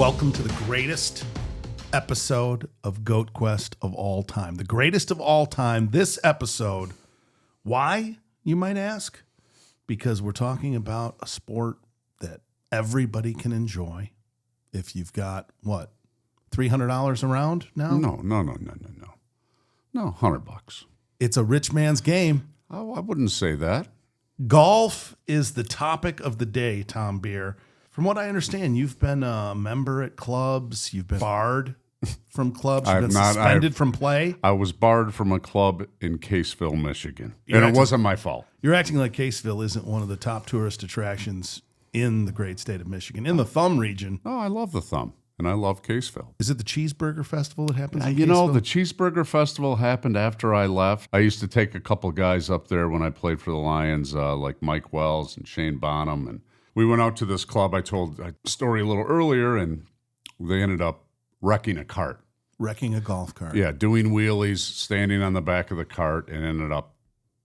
Welcome to the greatest episode of Goat Quest of all time. The greatest of all time, this episode. Why, you might ask? Because we're talking about a sport that everybody can enjoy if you've got, what, $300 around now? No, $100. It's a rich man's game. Oh, I wouldn't say that. Golf is the topic of the day, Tom Beer. From what I understand, you've been a member at clubs. You've been barred from clubs. You've been suspended from play. I was barred from a club in Caseville, Michigan. It wasn't my fault. You're acting like Caseville isn't one of the top tourist attractions in the great state of Michigan, in the Thumb region. Oh, I love the Thumb, and I love Caseville. Is it the Cheeseburger Festival that happens in You Caseville? know, the Cheeseburger Festival happened after I left. I used to take a couple guys up there when I played for the Lions, like Mike Wells and Shane Bonham, and we went out to this club. I told a story a little earlier, and they ended up wrecking a cart. Wrecking a golf cart. Yeah, doing wheelies, standing on the back of the cart, and ended up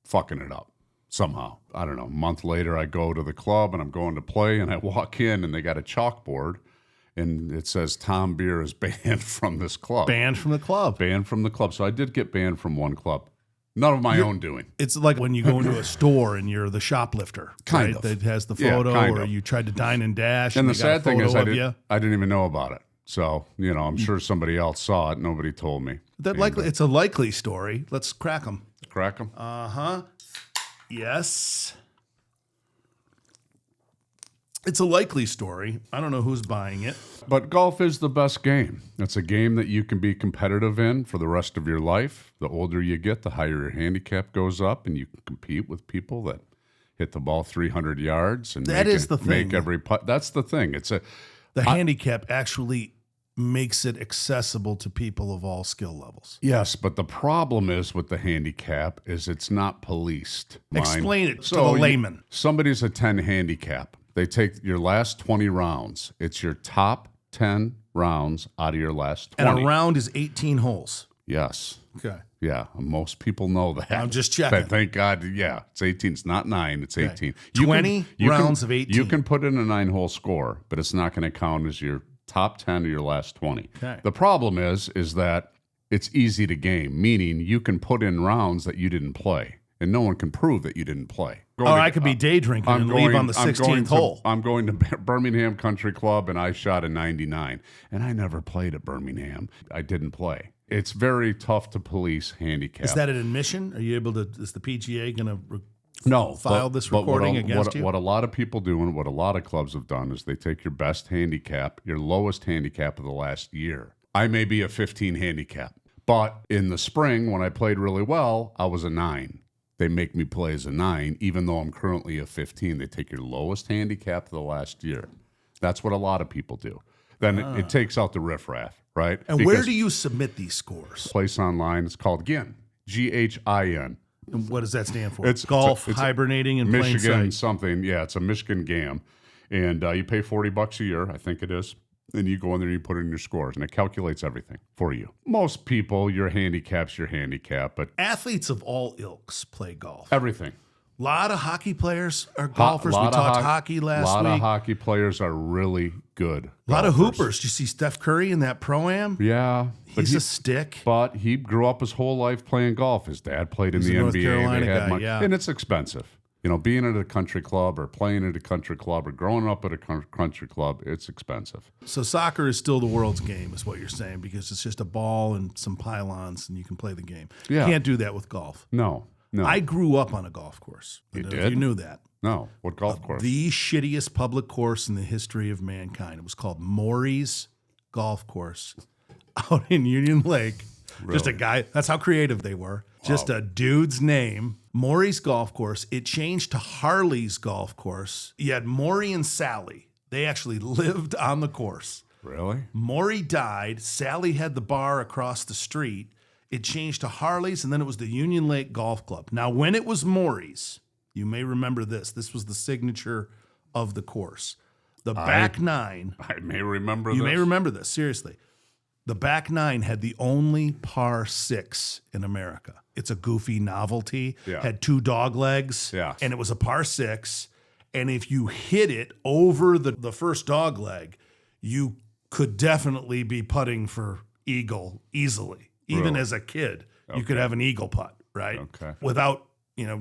fucking it up somehow. I don't know. A month later, I go to the club, and I'm going to play, and I walk in, and they got a chalkboard, and it says Tom Beer is banned from this club. Banned from the club. Banned from the club. So I did get banned from one club. None of my own doing. It's like when you go into a store and you're the shoplifter, Kind right? of. That has the photo, kind or of. you tried to dine and dash, And the they got a sad thing is photo of I didn't even know about it. So, I'm sure somebody else saw it. Nobody told me. It's a likely story. Let's crack them. Crack them? Yes. It's a likely story. I don't know who's buying it. But golf is the best game. It's a game that you can be competitive in for the rest of your life. The older you get, the higher your handicap goes up, and you can compete with people that hit the ball 300 yards and make every putt. That's the thing. The handicap actually makes it accessible to people of all skill levels. Yes, but the problem is with the handicap is it's not policed. Explain it to the layman. Somebody's a 10 handicap. They take your last 20 rounds. It's your top 10 rounds out of your last 20. And a round is 18 holes. Yes. Okay. Yeah, most people know that. I'm just checking. But thank God, yeah, it's 18. It's not 9, it's 18. 20 rounds of 18. You can put in a 9-hole score, but it's not going to count as your top 10 or your last 20. Okay. The problem is that it's easy to game, meaning you can put in rounds that you didn't play, and no one can prove that you didn't play. I could be day drinking and leave on the 16th hole. I'm going to Birmingham Country Club, and I shot a 99, and I never played at Birmingham. I didn't play. It's very tough to police handicap. Is that an admission? Are you able to? Is the PGA going to file this recording against you? What a lot of people do and what a lot of clubs have done is they take your best handicap, your lowest handicap of the last year. I may be a 15 handicap, but in the spring when I played really well, I was a 9. They make me play as a 9, even though I'm currently a 15. They take your lowest handicap of the last year. That's what a lot of people do. Then it takes out the riffraff, right? And where do you submit these scores? Place online. It's called GIN, GHIN. And what does that stand for? It's golf, hibernating in plain Michigan sight. something. Yeah, it's a Michigan game. And you pay $40 a year, I think it is. Then you go in there and you put in your scores, and it calculates everything for you. Most people, your handicap's your handicap, but Athletes of all ilks play golf. everything. A lot of hockey players are golfers. We talked hockey last week. A lot of hockey players are really good. A lot of hoopers. Do you see Steph Curry in that Pro-Am? Yeah. He's a stick. But he grew up his whole life playing golf. His dad played in the a North NBA. Carolina They had guy, money. yeah. And it's expensive. Being at a country club or playing at a country club or growing up at a country club, it's expensive. So soccer is still the world's game, is what you're saying, because it's just a ball and some pylons, and you can play the game. Yeah. You can't do that with golf. No. I grew up on a golf course. You If did? you knew that. No. What golf course? The shittiest public course in the history of mankind. It was called Maury's Golf Course out in Union Lake. Really? Just a guy. That's how creative they were. Wow. Just a dude's name. Maury's Golf Course. It changed to Harley's Golf Course. You had Maury and Sally. They actually lived on the course. Really? Maury died. Sally had the bar across the street. It changed to Harley's, and then it was the Union Lake Golf Club. Now, when it was Maury's, you may remember this. This was the signature of the course. The back nine. I may remember this. You may remember this, seriously. The back nine had the only par 6 in America. It's a goofy novelty. Yeah. Had 2 dog legs. Yeah. And it was a par 6. And if you hit it over the first dog leg, you could definitely be putting for eagle easily. Even Really? as a kid, you could have an eagle putt, right? Okay. Without,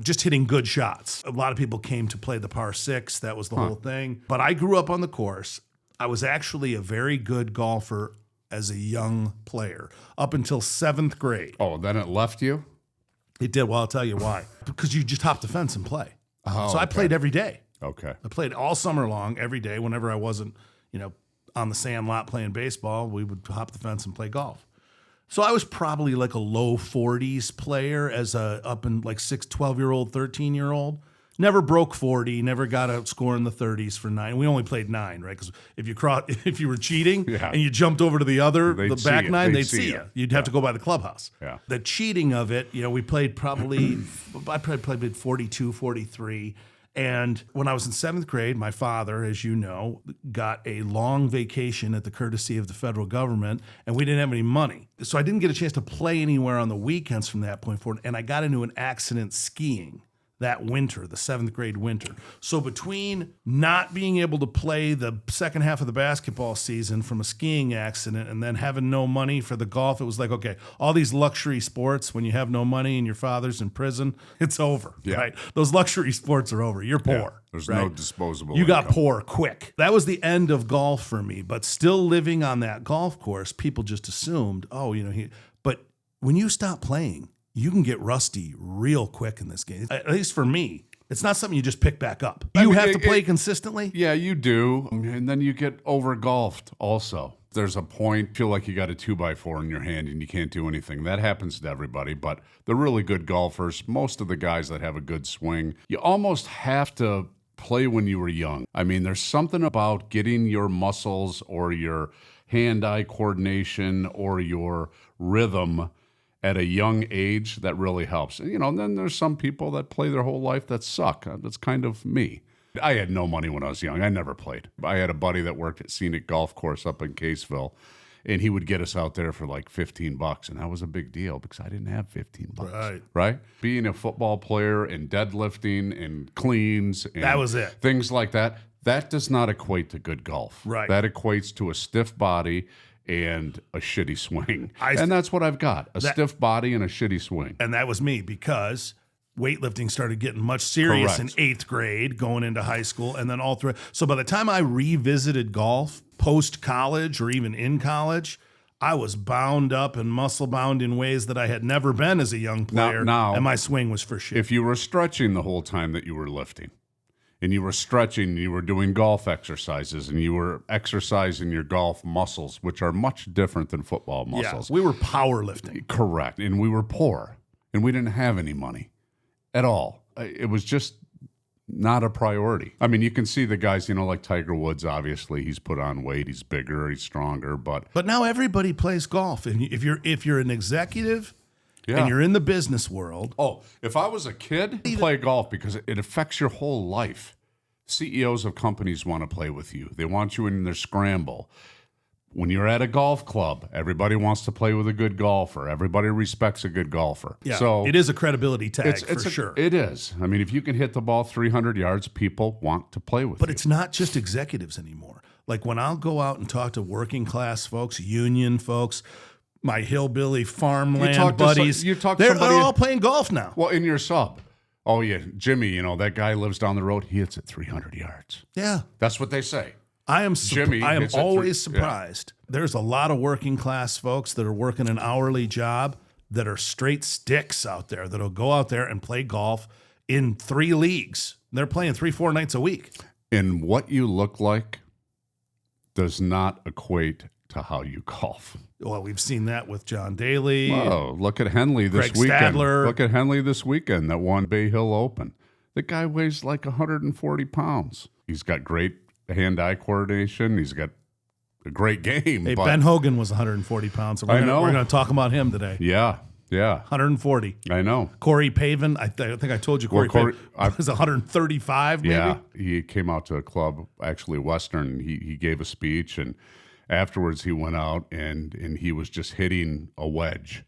just hitting good shots. A lot of people came to play the par 6. That was the whole thing. But I grew up on the course. I was actually a very good golfer as a young player up until 7th grade. Oh, then it left you? It did. Well, I'll tell you why. Because you just hop the fence and play. Oh, so I played every day. Okay. I played all summer long, every day. Whenever I wasn't, on the sand lot playing baseball, we would hop the fence and play golf. So I was probably like a low 40s player as a up in like 12-year-old, 13-year-old. Never broke 40, never got a score in the 30s for 9. We only played 9, right? Because if you were cheating and you jumped over to the back 9, they'd see you. You'd have to go by the clubhouse. Yeah. The cheating of it, we played I probably played 42, 43. And when I was in 7th grade, my father, as you know, got a long vacation at the courtesy of the federal government, and we didn't have any money. So I didn't get a chance to play anywhere on the weekends from that point forward, and I got into an accident skiing that winter, the 7th grade winter. So between not being able to play the second half of the basketball season from a skiing accident and then having no money for the golf, it was like, okay, all these luxury sports, when you have no money and your father's in prison, it's over, right? Those luxury sports are over. You're poor. Yeah. There's no disposable You got income. poor quick. That was the end of golf for me, but still living on that golf course, people just assumed, but when you stop playing, you can get rusty real quick in this game. At least for me, it's not something you just pick back up. You have to play consistently. Yeah, you do. And then you get over-golfed also. There's a point, feel like you got a 2x4 in your hand and you can't do anything. That happens to everybody, but the really good golfers, most of the guys that have a good swing, you almost have to play when you were young. I mean, there's something about getting your muscles or your hand-eye coordination or your rhythm at a young age that really helps. And then there's some people that play their whole life that suck. That's kind of me. I had no money when I was young. I never played. I had a buddy that worked at Scenic Golf Course up in Caseville, and he would get us out there for like $15, and that was a big deal because I didn't have $15. Right? Being a football player and deadlifting and cleans and that was it. Things like that, that does not equate to good golf. Right. That equates to a stiff body and a shitty swing. And that's what I've got, a stiff body and a shitty swing. And that was me because weightlifting started getting much serious in 8th grade, going into high school, and then all through. So by the time I revisited golf post-college or even in college, I was bound up and muscle bound in ways that I had never been as a young player, and my swing was for shit. If you were stretching the whole time that you were lifting, and you were stretching, and you were doing golf exercises, and you were exercising your golf muscles, which are much different than football muscles. Yeah, we were powerlifting. Correct. And we were poor, and we didn't have any money at all. It was just not a priority. I mean, you can see the guys, like Tiger Woods, obviously, he's put on weight, he's bigger, he's stronger, But now everybody plays golf. And if you're an executive and you're in the business world. Oh, if I was a kid, I'd play golf because it affects your whole life. CEOs of companies want to play with you. They want you in their scramble. When you're at a golf club, everybody wants to play with a good golfer. Everybody respects a good golfer. Yeah, so it is a credibility tag for sure. It is. I mean, if you can hit the ball 300 yards, people want to play with you. But it's not just executives anymore. Like when I'll go out and talk to working class folks, union folks, my hillbilly farmland buddies, they're all playing golf now. Well, in your sub. Oh, yeah, Jimmy, that guy lives down the road. He hits it 300 yards. Yeah. That's what they say. I am always surprised. Yeah. There's a lot of working class folks that are working an hourly job that are straight sticks out there that'll go out there and play golf in 3 leagues. They're playing 3-4 nights a week. And what you look like does not equate to how you golf. Well, we've seen that with John Daly. Oh, look at Henley this weekend. Look at Henley this weekend that won Bay Hill Open. The guy weighs like 140 pounds. He's got great hand-eye coordination. He's got a great game. Hey, Ben Hogan was 140 pounds. So we're going to talk about him today. Yeah. 140. I know. Corey Pavin, I think I told you Corey Pavin was 135 maybe? Yeah, he came out to a club, actually Western. He gave a speech, and afterwards he went out and he was just hitting a wedge,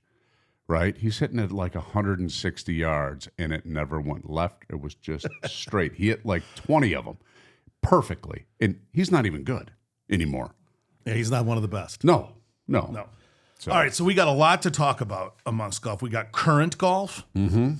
right? He's hitting it like 160 yards, and it never went left. It was just straight. He hit like 20 of them perfectly, and he's not even good anymore. Yeah, he's not one of the best. No. So. All right, so we got a lot to talk about amongst golf. We got current golf. Mm-hmm.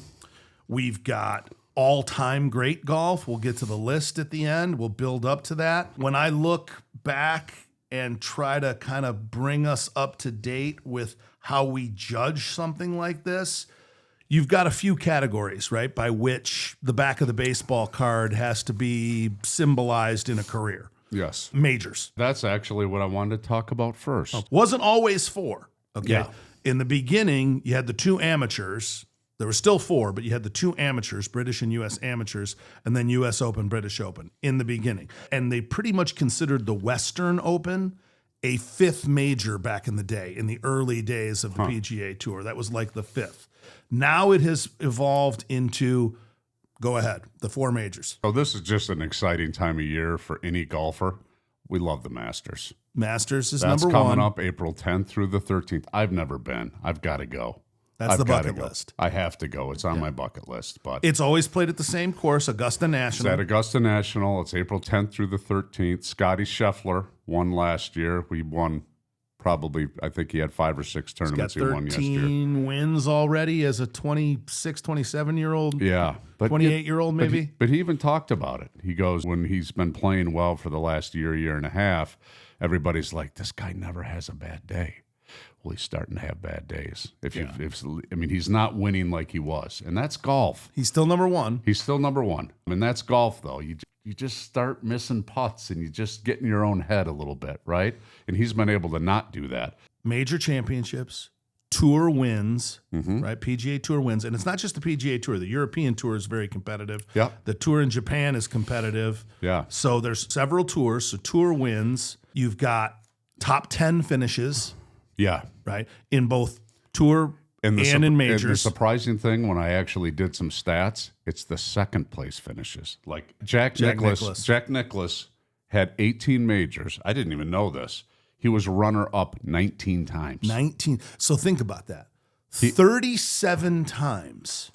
We've got all-time great golf. We'll get to the list at the end. We'll build up to that. When I look back and try to kind of bring us up to date with how we judge something like this, you've got a few categories, right, by which the back of the baseball card has to be symbolized in a career. Yes. Majors. That's actually what I wanted to talk about first. Wasn't always 4. Okay. Yeah. In the beginning, you had the 2 amateurs. There were still 4, but you had the 2 amateurs, British and U.S. amateurs, and then U.S. Open, British Open in the beginning. And they pretty much considered the Western Open a 5th major back in the day, in the early days of the PGA Tour. That was like the 5th. Now it has evolved into, go ahead, the 4 majors. So this is just an exciting time of year for any golfer. We love the Masters. Masters is That's number 1. That's coming up April 10th through the 13th. I've never been. I've got to go. That's the bucket list. I have to go. It's on my bucket list. But it's always played at the same course, Augusta National. It's at Augusta National. It's April 10th through the 13th. Scotty Scheffler won last year. We won probably, I think he had 5 or 6 tournaments he won yesterday. 13 wins already as a 26, 27-year-old. Yeah. 28-year-old maybe. But he even talked about it. He goes, when he's been playing well for the last year and a half, everybody's like, this guy never has a bad day. Well, he's starting to have bad days. He's not winning like he was, and that's golf. He's still number 1. He's still number 1. I mean, that's golf, though. You just start missing putts, and you just get in your own head a little bit, right? And he's been able to not do that. Major championships, tour wins, right? PGA Tour wins, and it's not just the PGA Tour. The European Tour is very competitive. Yeah. The Tour in Japan is competitive. Yeah. So there's several tours. So tour wins. You've got top 10 finishes. Yeah. Right? In both tour and in majors. And the surprising thing, when I actually did some stats, it's the second place finishes. Like Jack Nicklaus had 18 majors. I didn't even know this. He was runner-up 19 times. 19. So think about that. 37 times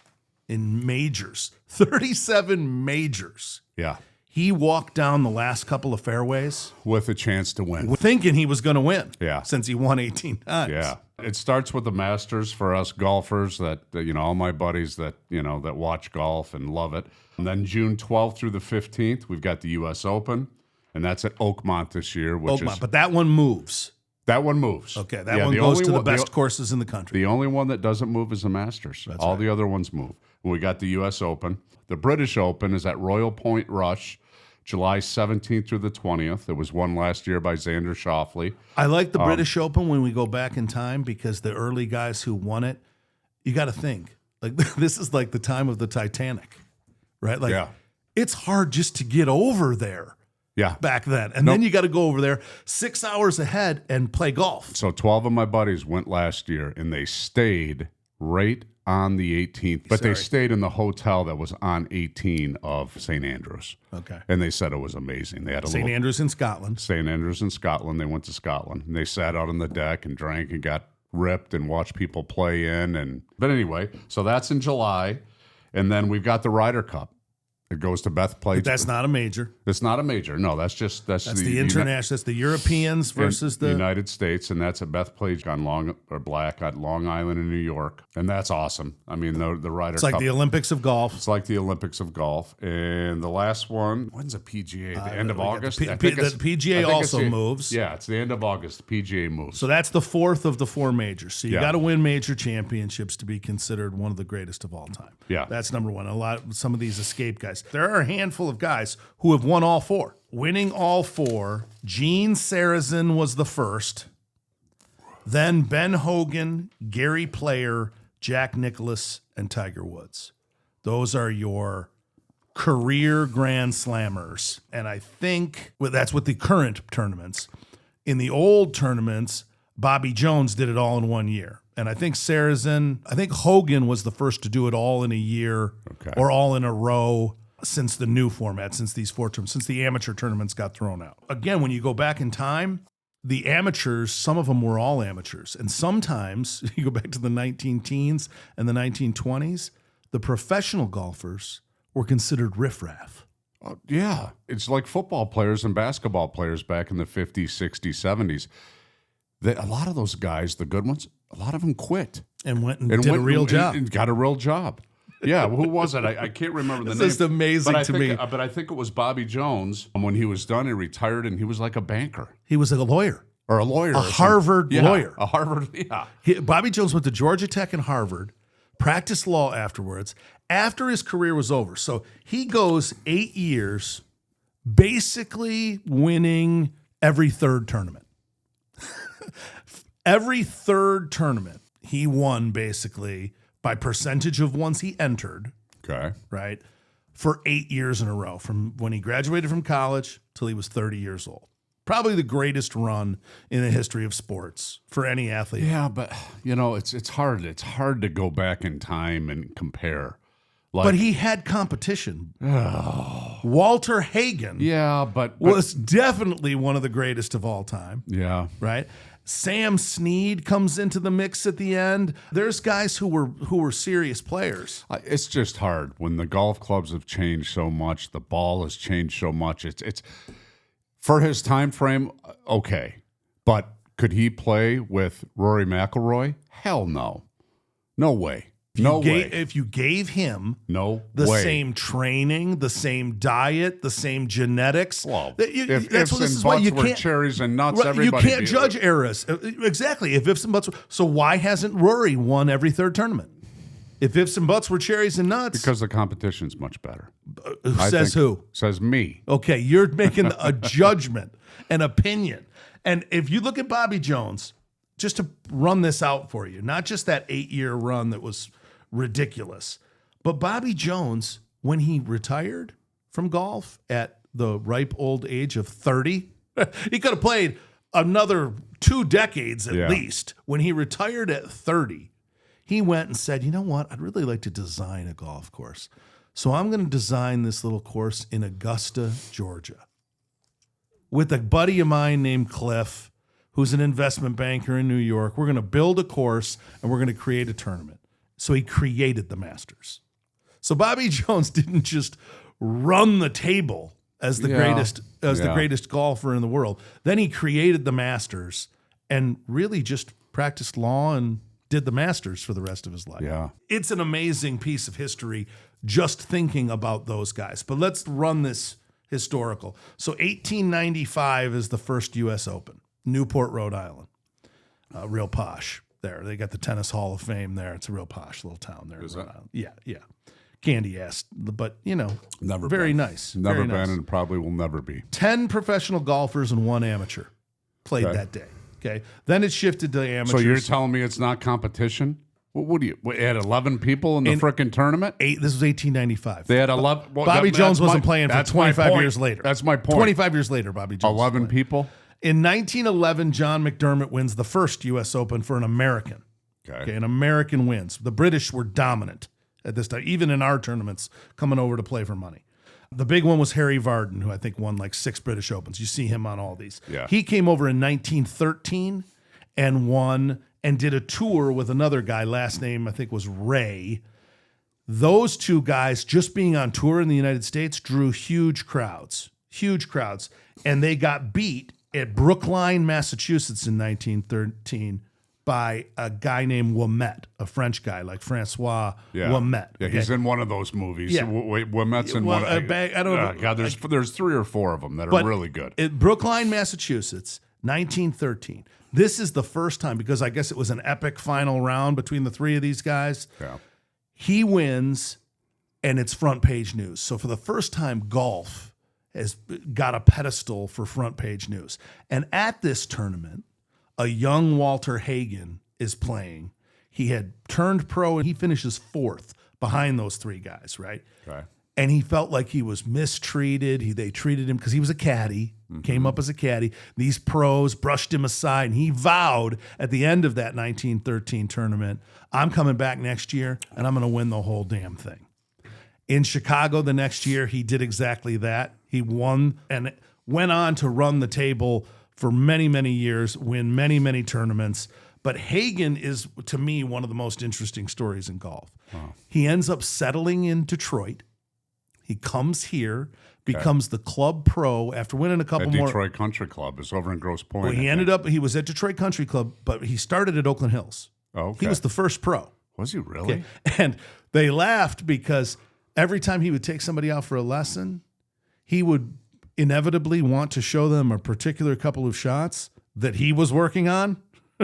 in majors. 37 majors. Yeah. He walked down the last couple of fairways with a chance to win, thinking he was going to win. Yeah, since he won 18 times. Yeah, it starts with the Masters for us golfers that all my buddies that that watch golf and love it. And then June 12th through the 15th, we've got the U.S. Open, and that's at Oakmont this year. But that one moves. That one moves. Okay, that one goes to the best courses in the country. The only one that doesn't move is the Masters. All the other ones move. We got the U.S. Open. The British Open is at Royal Point Rush, July 17th through the 20th. It was won last year by Xander Schauffele. I like the British Open when we go back in time because the early guys who won it, you got to think, like this is like the time of the Titanic, right? Like it's hard just to get over there. Yeah. Back then. And then you got to go over there 6 hours ahead and play golf. So 12 of my buddies went last year and they stayed right on the 18th, but they stayed in the hotel that was on 18 of St. Andrews. Okay. And they said it was amazing. They had St. Andrews in Scotland. St. Andrews in Scotland. They went to Scotland and they sat out on the deck and drank and got ripped and watched people play in. But anyway, so that's in July. And then we've got the Ryder Cup. It goes to Bethpage. But that's not a major. It's not a major. No, that's the international. That's the Europeans versus the United States, and that's at Bethpage on Long Island in New York, and that's awesome. I mean, the Ryder Cup. It's like the Olympics of golf. It's like the Olympics of golf, and the last one. When's the PGA? The end of August. The PGA also moves. Yeah, it's the end of August. The PGA moves. So that's the 4th of the 4 majors. So you got to win major championships to be considered one of the greatest of all time. Yeah, that's number one. Some of these escape guys. There are a handful of guys who have won all 4. Winning all 4, Gene Sarazen was the first. Then Ben Hogan, Gary Player, Jack Nicklaus, and Tiger Woods. Those are your career Grand Slammers. And I think that's with the current tournaments. In the old tournaments, Bobby Jones did it all in 1 year. And I think Hogan was the first to do it all in a year or all in a row since the new format, since these 4 tournaments, since the amateur tournaments got thrown out. Again, when you go back in time, the amateurs, some of them were all amateurs. And sometimes, you go back to the 19-teens and the 1920s, the professional golfers were considered riffraff. Yeah. It's like football players and basketball players back in the 50s, 60s, 70s. A lot of those guys, the good ones, a lot of them quit. And went and did a real job. And got a real job. Yeah, who was it? I can't remember the name. It's just amazing to me. But I think it was Bobby Jones. When he was done, he retired, and he was like a banker. He was a lawyer. Or a lawyer. A Harvard lawyer. A Harvard, yeah. Bobby Jones went to Georgia Tech and Harvard, practiced law afterwards, after his career was over. So he goes 8 years basically winning every third tournament. Every third tournament he won basically by percentage of ones he entered. Okay. Right? For 8 years in a row, from when he graduated from college till he was 30 years old. Probably the greatest run in the history of sports for any athlete. Yeah, but it's hard. It's hard to go back in time and compare. But he had competition. Walter Hagen but was definitely one of the greatest of all time. Yeah. Right? Sam Snead comes into the mix at the end. There's guys who were serious players. It's just hard when the golf clubs have changed so much. The ball has changed so much. It's for his time frame, okay. But could he play with Rory McIlroy? Hell no. No way. If you gave him the same training, the same diet, the same genetics, well, if ifs and buts were cherries and nuts, right, everybody you can't judge eras. Exactly. If ifs and buts, so why hasn't Rory won every third tournament? If ifs and buts were cherries and nuts, because the competition's much better. Who? Says me. Okay, you're making a judgment, an opinion, and if you look at Bobby Jones, just to run this out for you, not just that 8-year run that was ridiculous. But Bobby Jones, when he retired from golf at the ripe old age of 30, he could have played another 2 decades at least. When he retired at 30, he went and said, you know what? I'd really like to design a golf course. So I'm going to design this little course in Augusta, Georgia, with a buddy of mine named Cliff, who's an investment banker in New York. We're going to build a course and we're going to create a tournament. So he created the Masters. So Bobby Jones didn't just run the table as the greatest golfer in the world. Then he created the Masters and really just practiced law and did the Masters for the rest of his life. Yeah. It's an amazing piece of history just thinking about those guys. But let's run this historical. So 1895 is the first U.S. Open, Newport, Rhode Island. Real posh. There, they got the Tennis Hall of Fame there. It's a real posh little town there. Is it? Yeah. Candy ass, but never very been. Nice. Never very been nice. and probably will never be. 10 professional golfers and 1 amateur played that day. Okay, then it shifted to amateurs. So you're telling me it's not competition? What do you had 11 people in the frickin' tournament? This was 1895. They had 11. Well, Bobby Jones wasn't playing for 25 years later. That's my point. 25 years later, Bobby Jones. 11 people. In 1911, John McDermott wins the first U.S. Open for an American. Okay, an American wins. The British were dominant at this time, even in our tournaments, coming over to play for money. The big one was Harry Vardon, who I think won like 6 British Opens. You see him on all these. Yeah. He came over in 1913 and won and did a tour with another guy, last name I think was Ray. Those 2 guys, just being on tour in the United States, drew huge crowds. And they got beat at Brookline, Massachusetts in 1913 by a guy named Ouimet, a French guy like Francois Ouimet. Yeah, he's in one of those movies. Yeah. Ouimet's in one. I don't know. God, there's 3 or 4 of them that are really good. At Brookline, Massachusetts, 1913. This is the first time, because I guess it was an epic final round between the 3 of these guys. Yeah. He wins, and it's front page news. So for the first time, golf has got a pedestal for front page news. And at this tournament, a young Walter Hagen is playing. He had turned pro, and he finishes 4th behind those 3 guys, right? Okay. And he felt like he was mistreated. They treated him because he was a caddy, came up as a caddy. These pros brushed him aside, and he vowed at the end of that 1913 tournament, I'm coming back next year, and I'm going to win the whole damn thing. In Chicago the next year, he did exactly that. He won and went on to run the table for many, many years, win many, many tournaments. But Hagen is, to me, one of the most interesting stories in golf. Wow. He ends up settling in Detroit. He comes here, becomes the club pro after winning a couple At more. Detroit Country Club is over in Grosse Pointe. Well, he was at Detroit Country Club, but he started at Oakland Hills. Oh, okay. He was the first pro. Was he really? And they laughed because every time he would take somebody out for a lesson, he would inevitably want to show them a particular couple of shots that he was working on.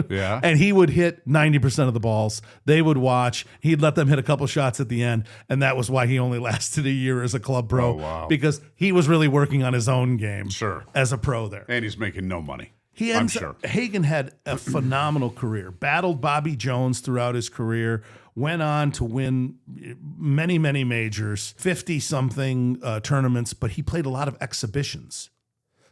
Yeah. And he would hit 90% of the balls. They would watch. He'd let them hit a couple shots at the end. And that was why he only lasted a year as a club pro. Oh, wow. Because he was really working on his own game as a pro there. And he's making no money. Hagen had a phenomenal career, battled Bobby Jones throughout his career, went on to win many, many majors, 50-something tournaments, but he played a lot of exhibitions.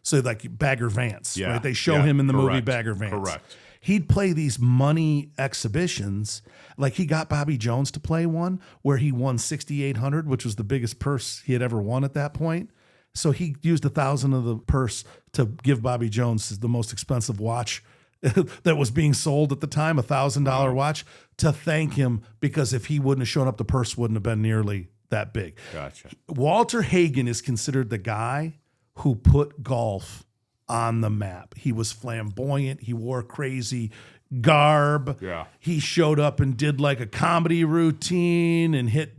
So like Bagger Vance, right? They show him in the movie Bagger Vance. Correct. He'd play these money exhibitions. Like he got Bobby Jones to play one where he won 6,800, which was the biggest purse he had ever won at that point. So he used 1,000 of the purse to give Bobby Jones the most expensive watch that was being sold at the time, $1,000 watch, to thank him because if he wouldn't have shown up, the purse wouldn't have been nearly that big. Gotcha. Walter Hagen is considered the guy who put golf on the map. He was flamboyant. He wore crazy garb. Yeah. He showed up and did like a comedy routine and hit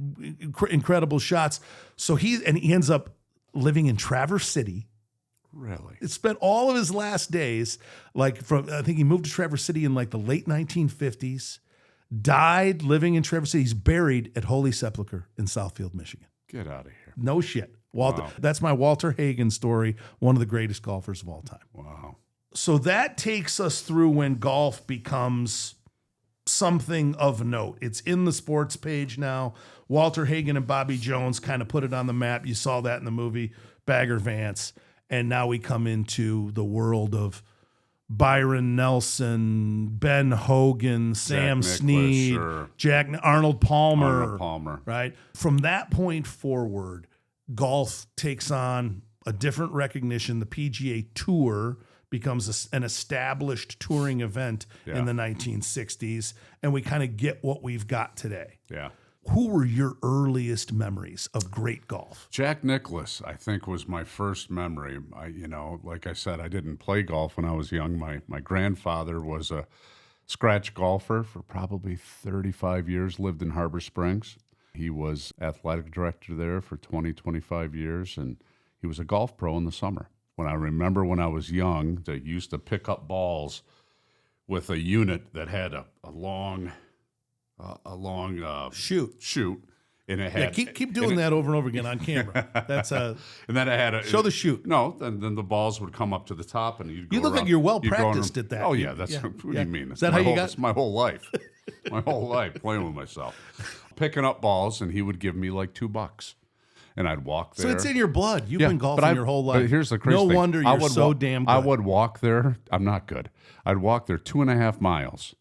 incredible shots. So he ends up living in Traverse City. Really? It spent all of his last days, I think he moved to Traverse City in like the late 1950s, died living in Traverse City. He's buried at Holy Sepulchre in Southfield, Michigan. Get out of here. No shit. Walter, Wow. That's my Walter Hagen story, one of the greatest golfers of all time. Wow. So that takes us through when golf becomes something of note. It's in the sports page now. Walter Hagen and Bobby Jones kind of put it on the map. You saw that in the movie Bagger Vance. And now we come into the world of Byron Nelson, Ben Hogan, Sam Nicklaus, Snead, sure. Arnold Palmer. Arnold Palmer. Right? From that point forward, golf takes on a different recognition. The PGA Tour becomes an established touring event in the 1960s, and we kind of get what we've got today. Yeah. Who were your earliest memories of great golf? Jack Nicklaus, I think, was my first memory. Like I said, I didn't play golf when I was young. My grandfather was a scratch golfer for probably 35 years, lived in Harbor Springs. He was athletic director there for 20, 25 years, and he was a golf pro in the summer. When I was young, they used to pick up balls with a unit that had a long shoot, and it had keep doing that over and over again on camera. That's and then it had show the shoot. No, and then the balls would come up to the top, and you'd go You look around. like you're well practiced at that. Oh yeah, that's what do you mean? Is that how you got? It's my whole life, my whole life playing with myself, picking up balls, and he would give me like $2. And I'd walk there. So it's in your blood. You've been golfing your whole life. But here's the crazy thing. No wonder you're so damn good. I would walk there. I'm not good. I'd walk there 2.5 miles,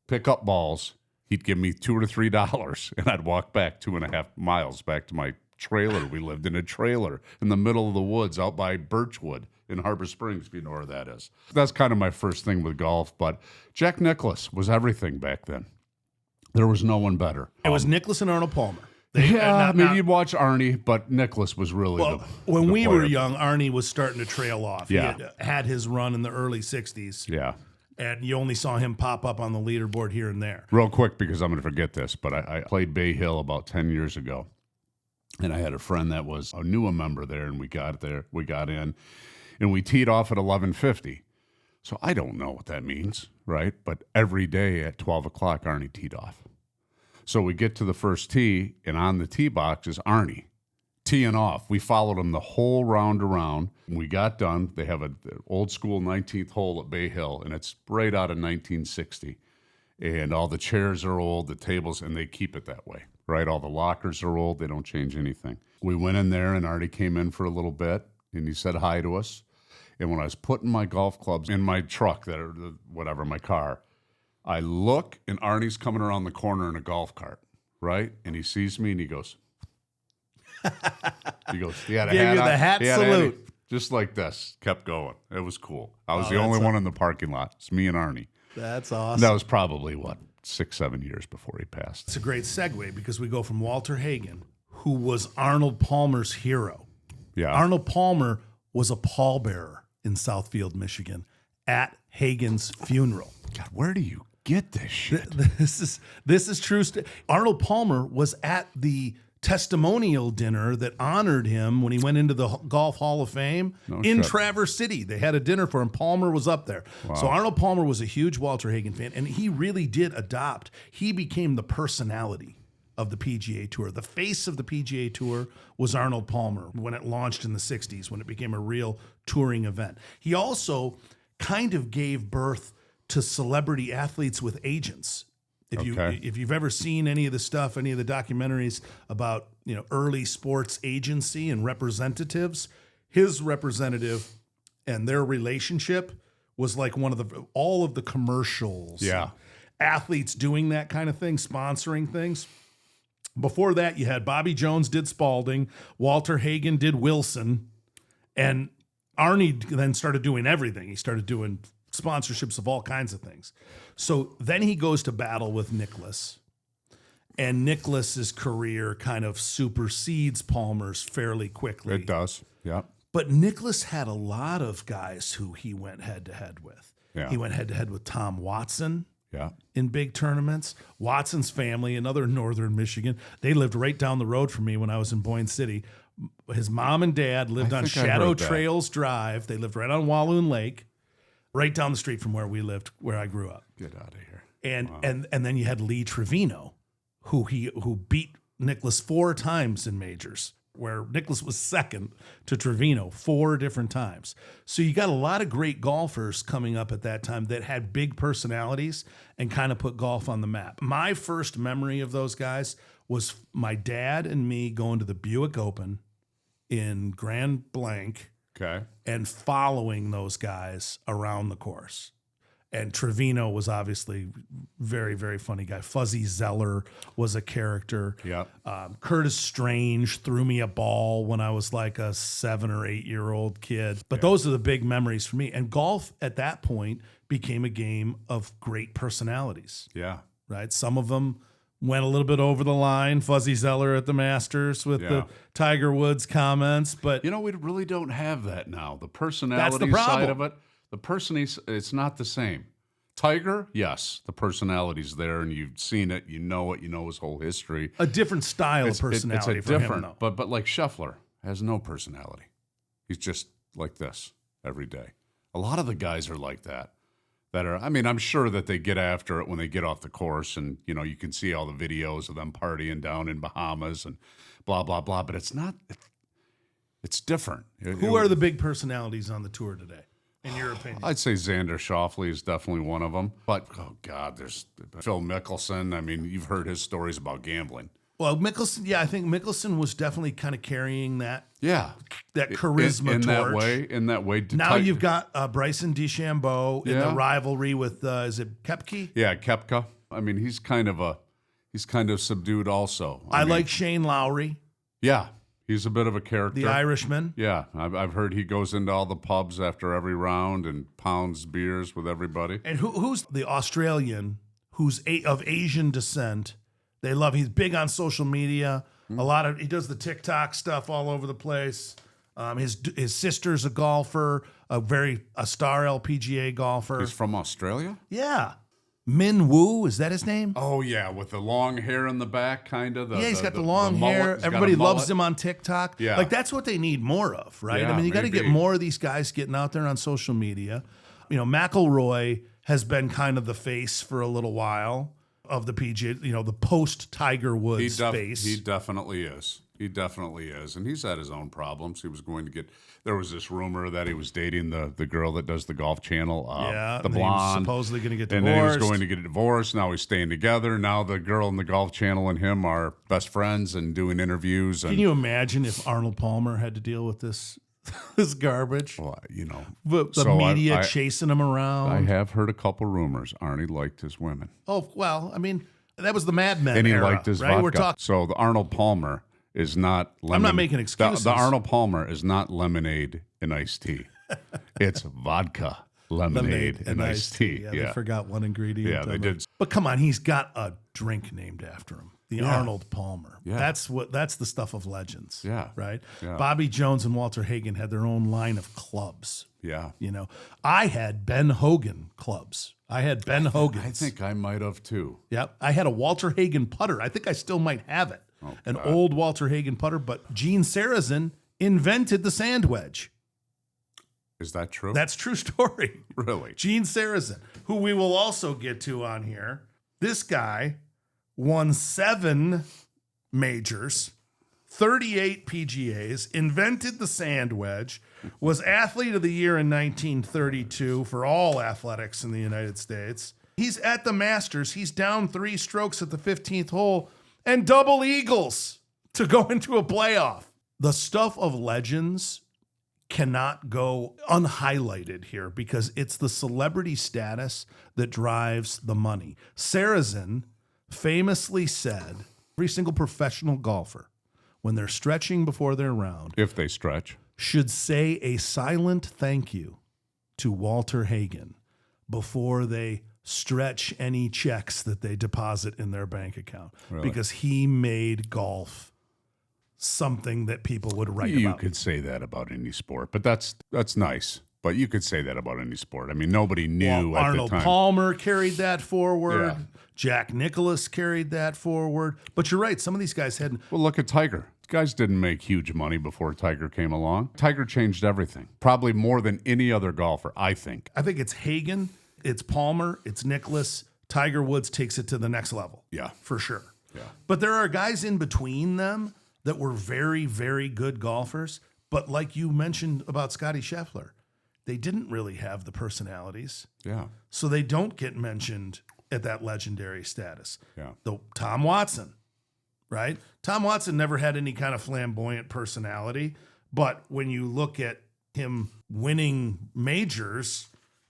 pick up balls. He'd give me $2 or $3, and I'd walk back 2.5 miles back to my trailer. We lived in a trailer in the middle of the woods out by Birchwood in Harbor Springs, if you know where that is. That's kind of my first thing with golf. But Jack Nicklaus was everything back then. There was no one better. It was Nicklaus and Arnold Palmer. You'd watch Arnie, but Nicklaus was really when we player. were young, Arnie was starting to trail off. Yeah. He had his run in the early 60s. Yeah. And you only saw him pop up on the leaderboard here and there. Real quick, because I'm going to forget this, but I played Bay Hill about 10 years ago, and I had a friend that was a newer member there, and we got in, and we teed off at 11:50. So I don't know what that means, right? But every day at 12 o'clock, Arnie teed off. So we get to the first tee, and on the tee box is Arnie teeing off. We followed him the whole round around. When we got done, they have an old school 19th hole at Bay Hill, and it's right out of 1960. And all the chairs are old, the tables, and they keep it that way, right? All the lockers are old. They don't change anything. We went in there, and Arnie came in for a little bit, and he said hi to us. And when I was putting my golf clubs in my truck, my car, I look, and Arnie's coming around the corner in a golf cart, right? And he sees me, and he goes, he had a Gave hat you on. the hat He had salute. just like this, kept going. It was cool. I was the only one in the parking lot. It's me and Arnie. That's awesome. That was probably, 6-7 years before he passed. It's a great segue because we go from Walter Hagen, who was Arnold Palmer's hero. Yeah. Arnold Palmer was a pallbearer in Southfield, Michigan at Hagen's funeral. God, where do you get this shit? This is true. Arnold Palmer was at the testimonial dinner that honored him when he went into the Golf Hall of Fame in Traverse City. They had a dinner for him. Palmer was up there. Wow. So Arnold Palmer was a huge Walter Hagen fan, and he really did adopt. He became the personality of the PGA Tour. The face of the PGA Tour was Arnold Palmer when it launched in the 60s, when it became a real touring event. He also kind of gave birth to celebrity athletes with agents. If you've ever seen any of the stuff, any of the documentaries about, early sports agency and representatives, his representative and their relationship was like all of the commercials. Yeah. Athletes doing that kind of thing, sponsoring things. Before that, you had Bobby Jones did Spalding, Walter Hagen did Wilson, and Arnie then started doing everything. He started doing sponsorships of all kinds of things. So then he goes to battle with Nicklaus, and Nicklaus's career kind of supersedes Palmer's fairly quickly. It does, yeah. But Nicklaus had a lot of guys who he went head-to-head with. Yeah. He went head-to-head with Tom Watson. Yeah. In big tournaments. Watson's family, another northern Michigan, they lived right down the road from me when I was in Boyne City. His mom and dad lived on Shadow Trails Drive. They lived right on Walloon Lake, right down the street from where we lived, where I grew up. Get out of here. And and then you had Lee Trevino, who beat Nicklaus 4 times in majors, where Nicklaus was second to Trevino 4 different times. So you got a lot of great golfers coming up at that time that had big personalities and kind of put golf on the map. My first memory of those guys was my dad and me going to the Buick Open in Grand Blanc and following those guys around the course. And Trevino was obviously very, very funny guy. Fuzzy Zeller was a character. Yeah. Curtis Strange threw me a ball when I was like a 7 or 8 year old kid. But those are the big memories for me. And golf at that point became a game of great personalities. Yeah. Right. Some of them went a little bit over the line. Fuzzy Zeller at the Masters with the Tiger Woods comments. But we really don't have that now. The personality side of it. The person, it's not the same. Tiger, yes, the personality's there, and you've seen it, you know his whole history. A different style of personality for him, though. But like Scheffler has no personality. He's just like this every day. A lot of the guys are like that. I'm sure that they get after it when they get off the course, and you can see all the videos of them partying down in Bahamas and blah blah blah. But it's not. It's different. Who are the big personalities on the tour today? In your opinion? I'd say Xander Schauffele is definitely one of them. But, oh, God, there's Phil Mickelson. You've heard his stories about gambling. Well, Mickelson, I think Mickelson was definitely kind of carrying that charisma torch. In that way. Now you've got Bryson DeChambeau in the rivalry with, is it Koepka? Yeah, Koepka. He's kind of subdued also. I like Shane Lowry. Yeah. He's a bit of a character. The Irishman. Yeah. I've heard he goes into all the pubs after every round and pounds beers with everybody. And who's the Australian who's of Asian descent? He's big on social media. He does the TikTok stuff all over the place. His sister's a golfer, a star LPGA golfer. He's from Australia? Yeah. Min Woo, is that his name? Oh, yeah, with the long hair in the back, kind of. He's got the long hair. Everybody loves him on TikTok. Yeah. That's what they need more of, right? Yeah, you got to get more of these guys getting out there on social media. McIlroy has been kind of the face for a little while of the PGA, the post-Tiger Woods face. He definitely is. He definitely is. And he's had his own problems. There was this rumor that he was dating the girl that does the Golf Channel, the blonde. He was supposedly going to get divorced. And then he was going to get divorced. Now he's staying together. Now the girl in the Golf Channel and him are best friends and doing interviews. Can you imagine if Arnold Palmer had to deal with this garbage? Well, the media chasing him around. I have heard a couple rumors. Arnie liked his women. Oh, well, that was the Mad Men and he era, liked his right? vodka. So the Arnold Palmer is not lemon. I'm not making excuses. The Arnold Palmer is not lemonade and iced tea. It's vodka, lemonade and iced tea. Yeah, they forgot one ingredient. Yeah, they did. But come on, he's got a drink named after him. the Arnold Palmer. Yeah. That's the stuff of legends. Yeah. Right? Yeah. Bobby Jones and Walter Hagen had their own line of clubs. Yeah. You know, I had Ben Hogan clubs. I had Ben Hogan's. I think I might have too. Yep. I had a Walter Hagen putter. I think I still might have it. An old Walter Hagen putter, but Gene Sarazen invented the sand wedge. Is that true? That's true story. Really? Gene Sarazen, who we will also get to on here. This guy won 7 majors, 38 PGAs, invented the sand wedge, was athlete of the year in 1932 for all athletics in the United States. He's at the Masters. He's down 3 strokes at the 15th hole and double eagles to go into a playoff. The stuff of legends cannot go unhighlighted here because it's the celebrity status that drives the money. Sarazen famously said, every single professional golfer, when they're stretching before their round, If they stretch. should say a silent thank you to Walter Hagen before they stretch any checks that they deposit in their bank account. Really? Because he made golf something that people would write You about. could say that about any sport, but that's nice. But you could say that about any sport. I mean, nobody knew at Arnold the time. Palmer carried that forward. Yeah. Jack Nicklaus carried that forward. But you're right. Some of these guys hadn't. Well, look at Tiger. Guys didn't make huge money before Tiger came along. Tiger changed everything, probably more than any other golfer, I think. I think it's Hagen, it's Palmer, it's Nicklaus. Tiger Woods takes it to the next level. Yeah. For sure. Yeah. But there are guys in between them that were very, very good golfers. But like you mentioned about Scotty Scheffler, they didn't really have the personalities. Yeah. So they don't get mentioned at that legendary status. Yeah. The Tom Watson, right? Tom Watson never had any kind of flamboyant personality. But when you look at him winning majors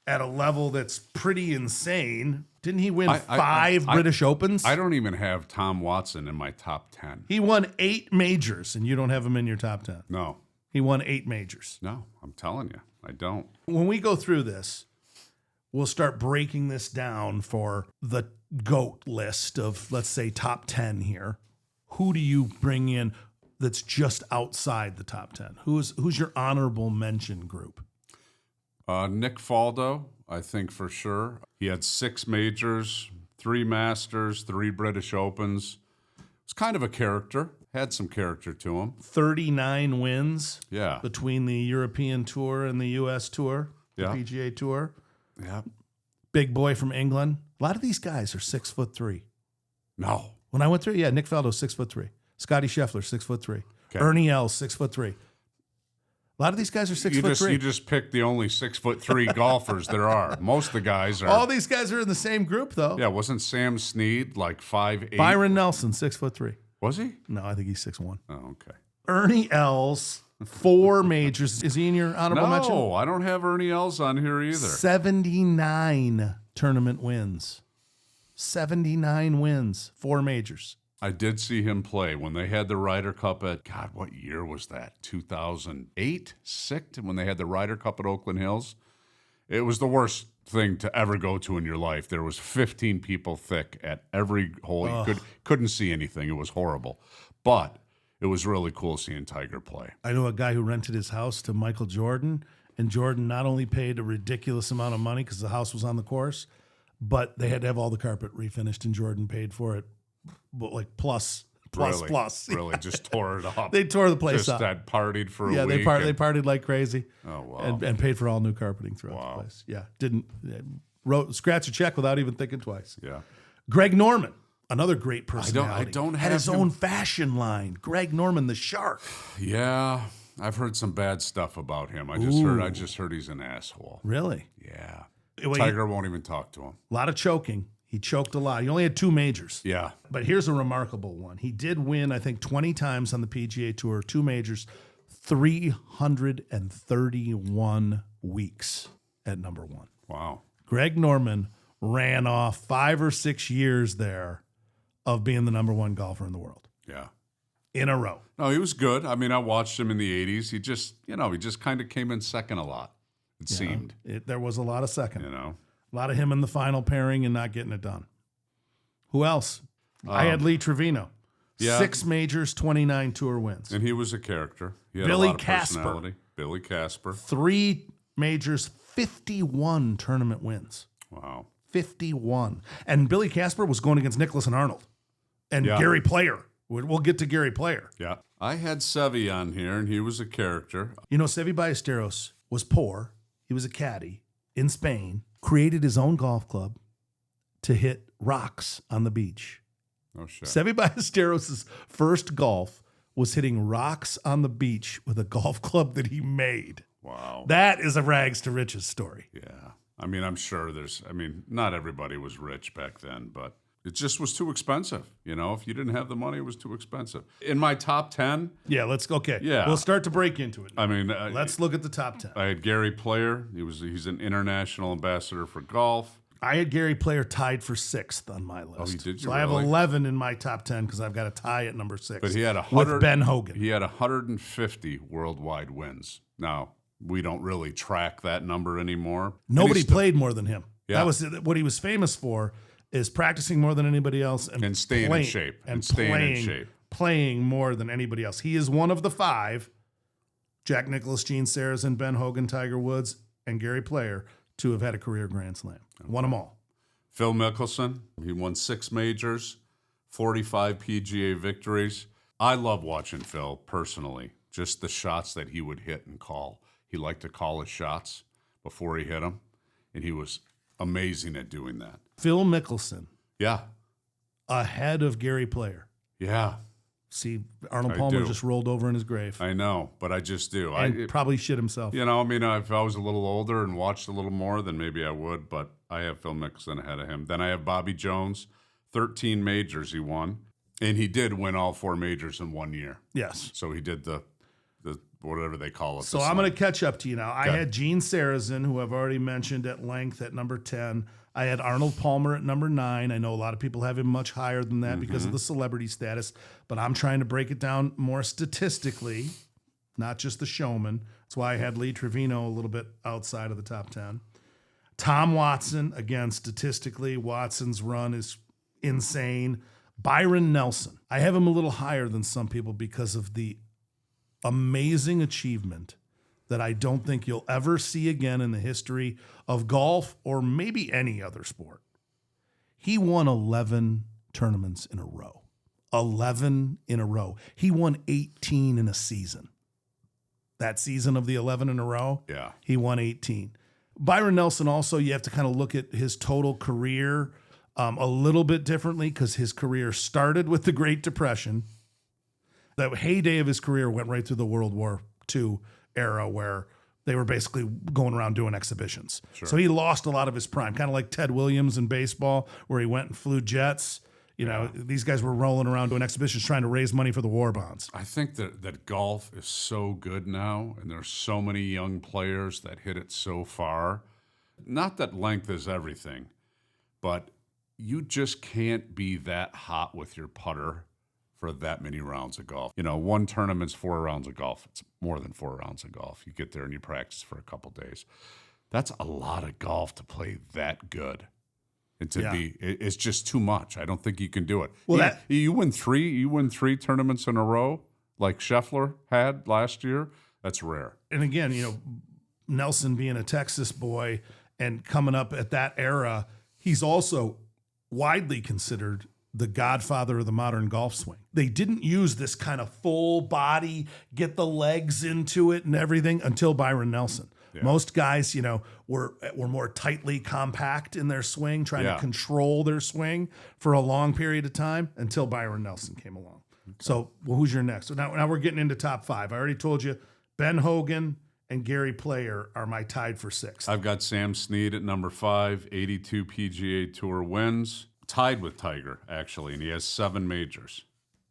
at a level that's pretty insane, didn't he win 5 British Opens? I don't even have Tom Watson in my top 10. He won 8 majors, and you don't have him in your top 10. No. He won 8 majors. No, I'm telling you, I don't. When we go through this, we'll start breaking this down for the GOAT list of, let's say, top 10 here. Who do you bring in that's just outside the top 10? Who's your honorable mention group? Nick Faldo, I think for sure. He had 6 majors, 3 Masters, 3 British Opens. It's kind of a character. Had some character to him. 39 wins Yeah. between the European Tour and the U.S. Tour, the Yeah. PGA Tour. Yeah. Big boy from England. A lot of these guys are 6'3". No. When I went through, Nick Faldo, 6'3". Scotty Scheffler, 6'3". Okay. Ernie Els, 6'3". A lot of these guys are 6'3". You just picked the only 6'3" golfers there are. Most of the guys are. All these guys are in the same group, though. Yeah, wasn't Sam Snead like 5'8"? Byron Nelson, 6'3". Was he? No, I think he's 6'1". Oh, okay. Ernie Els, 4 majors. Is he in your honorable mention? No, I don't have Ernie Els on here either. 79 tournament wins. 79 wins, 4 majors. I did see him play when they had the Ryder Cup at, God, what year was that? 2008? 6? When they had the Ryder Cup at Oakland Hills? It was the worst thing to ever go to in your life. There was 15 people thick at every hole. You couldn't see anything. It was horrible. But it was really cool seeing Tiger play. I know a guy who rented his house to Michael Jordan, and Jordan not only paid a ridiculous amount of money because the house was on the course, but they had to have all the carpet refinished, and Jordan paid for it, but like plus. Really, just tore it up. They tore the place just up. that partied for a Yeah, week. they partied like crazy. Oh, wow. And paid for all new carpeting throughout the place. Yeah, scratch a check without even thinking twice. Yeah. Greg Norman, another great personality. I don't had have his him. own fashion line. Greg Norman, the Shark. Yeah, I've heard some bad stuff about him. I just heard he's an asshole. Really? Yeah. Well, Tiger won't even talk to him. A lot of choking. He choked a lot. He only had 2 majors. Yeah. But here's a remarkable one. He did win, I think, 20 times on the PGA Tour, 2 majors, 331 weeks at number 1. Wow. Greg Norman ran off 5 or 6 years there of being the number 1 golfer in the world Yeah. in a row. No, he was good. I mean, I watched him in the 80s. He just kind of came in second a lot, it seemed. There was a lot of second. You know? A lot of him in the final pairing and not getting it done. Who else? I had Lee Trevino. Yeah. 6 majors, 29 tour wins. And he was a character. He had Billy a lot of Casper. personality. Billy Casper. 3 majors, 51 tournament wins. Wow. 51. And Billy Casper was going against Nicholas and Arnold. And Gary Player. We'll get to Gary Player. Yeah. I had Sevi on here, and he was a character. You know, Sevi Ballesteros was poor. He was a caddy in Spain, created his own golf club to hit rocks on the beach. Oh, shit. Sevi Ballesteros' first golf was hitting rocks on the beach with a golf club that he made. Wow. That is a rags to riches story. Yeah. I mean, I'm sure not everybody was rich back then, but it just was too expensive. You know, if you didn't have the money, it was too expensive. In my top 10. Yeah, okay. Yeah. We'll start to break into it. I mean, let's look at the top 10. I had Gary Player. He's an international ambassador for golf. I had Gary Player tied for 6th on my list. Oh, you did? So I have 11 in my top 10 because I've got a tie at number 6. But he had with Ben Hogan. He had 150 worldwide wins. Now, we don't really track that number anymore. Nobody played more than him. Yeah. That was what he was famous for, is practicing more than anybody else and staying in shape. Playing more than anybody else. He is one of the 5, Jack Nicklaus, Gene Sarazen, Ben Hogan, Tiger Woods, and Gary Player, to have had a career Grand Slam. Won them all. Phil Mickelson, he won 6 majors, 45 PGA victories. I love watching Phil personally, just the shots that he would hit and call. He liked to call his shots before he hit them, and he was amazing at doing that. Phil Mickelson. Yeah. Ahead of Gary Player. Yeah. See, Arnold Palmer just rolled over in his grave. I know, but I just do. And probably shit himself. You know, I mean, if I was a little older and watched a little more, then maybe I would, but I have Phil Mickelson ahead of him. Then I have Bobby Jones, 13 majors he won, and he did win all 4 majors in 1 year. Yes. So he did the whatever they call it. So I'm going to catch up to you now. I had Gene Sarazen, who I've already mentioned at length, at number 10. I had Arnold Palmer at number 9. I know a lot of people have him much higher than that because of the celebrity status, but I'm trying to break it down more statistically, not just the showman. That's why I had Lee Trevino a little bit outside of the top 10. Tom Watson, again, statistically, Watson's run is insane. Byron Nelson, I have him a little higher than some people because of the amazing achievement that I don't think you'll ever see again in the history of golf or maybe any other sport. He won 11 tournaments in a row. 11 in a row. He won 18 in a season. That season of the 11 in a row, he won 18. Byron Nelson also, you have to kind of look at his total career a little bit differently because his career started with the Great Depression. The heyday of his career went right through the World War II era where they were basically going around doing exhibitions. Sure. So he lost a lot of his prime, kind of like Ted Williams in baseball, where he went and flew jets. You know, these guys were rolling around doing exhibitions trying to raise money for the war bonds. I think that golf is so good now, and there's so many young players that hit it so far. Not that length is everything, but you just can't be that hot with your putter for that many rounds of golf. You know, one tournament's 4 rounds of golf. It's more than 4 rounds of golf. You get there and you practice for a couple days. That's a lot of golf to play that good. And it's just too much. I don't think you can do it. Well, you win 3 tournaments in a row like Scheffler had last year. That's rare. And again, you know, Nelson being a Texas boy and coming up at that era, he's also widely considered the godfather of the modern golf swing. They didn't use this kind of full body, get the legs into it and everything until Byron Nelson. Yeah. Most guys, you know, were more tightly compact in their swing, trying to control their swing for a long period of time until Byron Nelson came along. Okay. So, who's your next? So now we're getting into top 5. I already told you Ben Hogan and Gary Player are my tied for 6th. I've got Sam Snead at number 5, 82 PGA Tour wins. Tied with Tiger, actually, and he has 7 majors.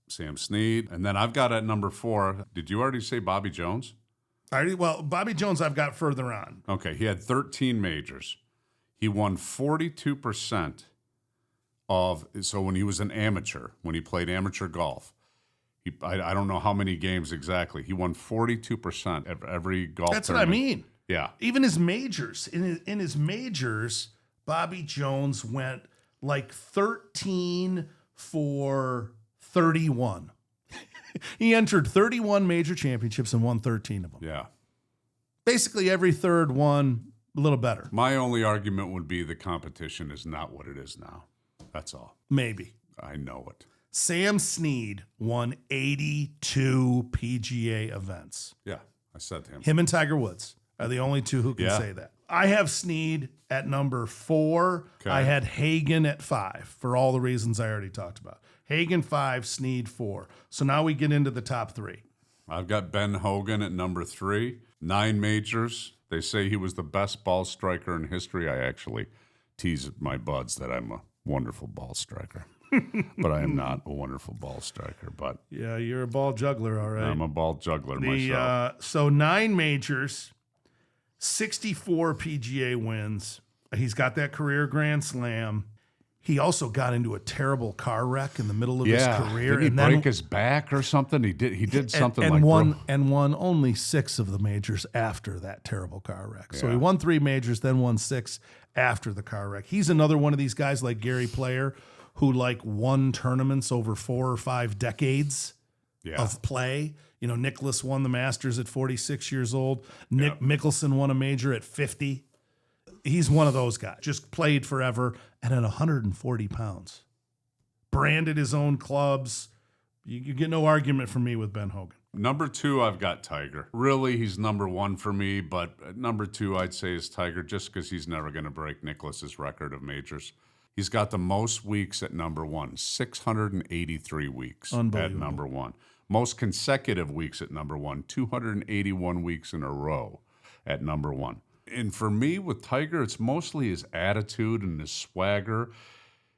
Sam Snead. And then I've got at number 4, did you already say Bobby Jones? Well, Bobby Jones I've got further on. Okay, he had 13 majors. He won 42% so when he was an amateur, when he played amateur golf, I don't know how many games exactly, he won 42% of every golf That's tournament. What I mean. Yeah. Even his majors. In his majors, Bobby Jones went like 13, for 31. He entered 31 major championships and won 13 of them. Yeah. Basically, every third one a little better. My only argument would be the competition is not what it is now. That's all. Maybe. I know it. Sam Snead won 82 PGA events. Yeah, I said to him. Him and Tiger Woods are the only two who can Yeah. say that. I have Snead at number 4. Okay. I had Hagen at 5 for all the reasons I already talked about. Hagen 5, Snead 4. So now we get into the top 3. I've got Ben Hogan at number 3. 9 majors. They say he was the best ball striker in history. I actually tease my buds that I'm a wonderful ball striker. But I am not a wonderful ball striker. But Yeah, you're a ball juggler, all right. I'm a ball juggler myself. So 9 majors, 64 PGA wins. He's got that career Grand Slam. He also got into a terrible car wreck in the middle of his career. Did he and break his back or something? He did something and like won only 6 of the majors after that terrible car wreck. So Yeah. he won 3 majors, then won 6 after the car wreck. He's another one of these guys like Gary Player who like won tournaments over 4 or 5 decades of play. You know, Nicklaus won the Masters at 46 years old. Nick Mickelson won a major at 50. He's one of those guys. Just played forever and at 140 pounds. Branded his own clubs. You get no argument from me with Ben Hogan. Number 2, I've got Tiger. Really, he's number 1 for me, but number 2, I'd say is Tiger just because he's never going to break Nicklaus's record of majors. He's got the most weeks at number 1, 683 weeks at number 1. Most consecutive weeks at number 1, 281 weeks in a row at number 1. And for me, with Tiger, it's mostly his attitude and his swagger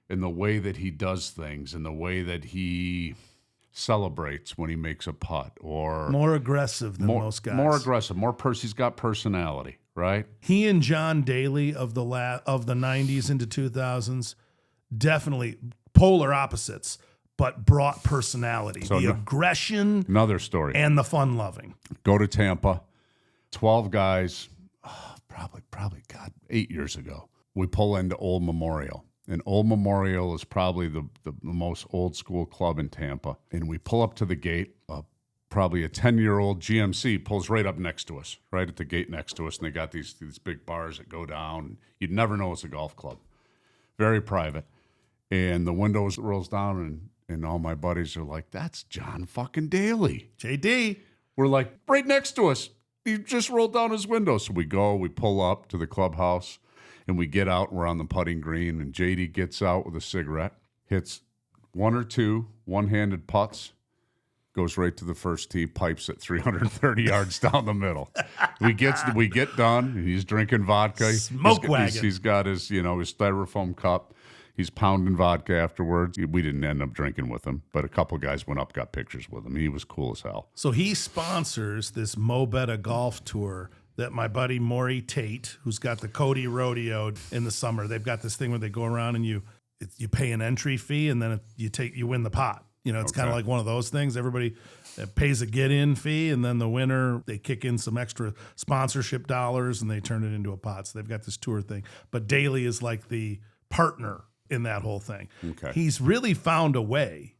and the way that he does things and the way that he celebrates when he makes a putt or More aggressive than most guys. More aggressive, he's got personality, right? He and John Daly of the 90s into 2000s, definitely polar opposites, but brought personality, So the aggression Another story. and the fun loving. Go to Tampa, 12 guys, probably, God, 8 years ago. We pull into Old Memorial. And Old Memorial is probably the most old school club in Tampa. And we pull up to the gate. Probably a 10-year-old GMC pulls right up next to us, right at the gate next to us. And they got these big bars that go down. You'd never know it's a golf club. Very private. And the windows rolls down, and all my buddies are like, that's John fucking Daly. JD. We're like, right next to us. He just rolled down his window. So we pull up to the clubhouse, and we get out, and we're on the putting green, and JD gets out with a cigarette, hits 1 or 2 one-handed putts, goes right to the first tee, pipes it 330 yards down the middle. We get done, and he's drinking vodka. Smoke wagon. He's got his styrofoam cup. He's pounding vodka afterwards. We didn't end up drinking with him, but a couple guys went up, got pictures with him. He was cool as hell. So he sponsors this Mo Betta golf tour that my buddy Maury Tate, who's got the Cody Rodeo in the summer, they've got this thing where they go around and you pay an entry fee and then you win the pot. You know, it's kind of like one of those things. Everybody pays a get-in fee, and then the winner, they kick in some extra sponsorship dollars and they turn it into a pot. So they've got this tour thing. But Daly is like the partner in that whole thing. Okay. He's really found a way,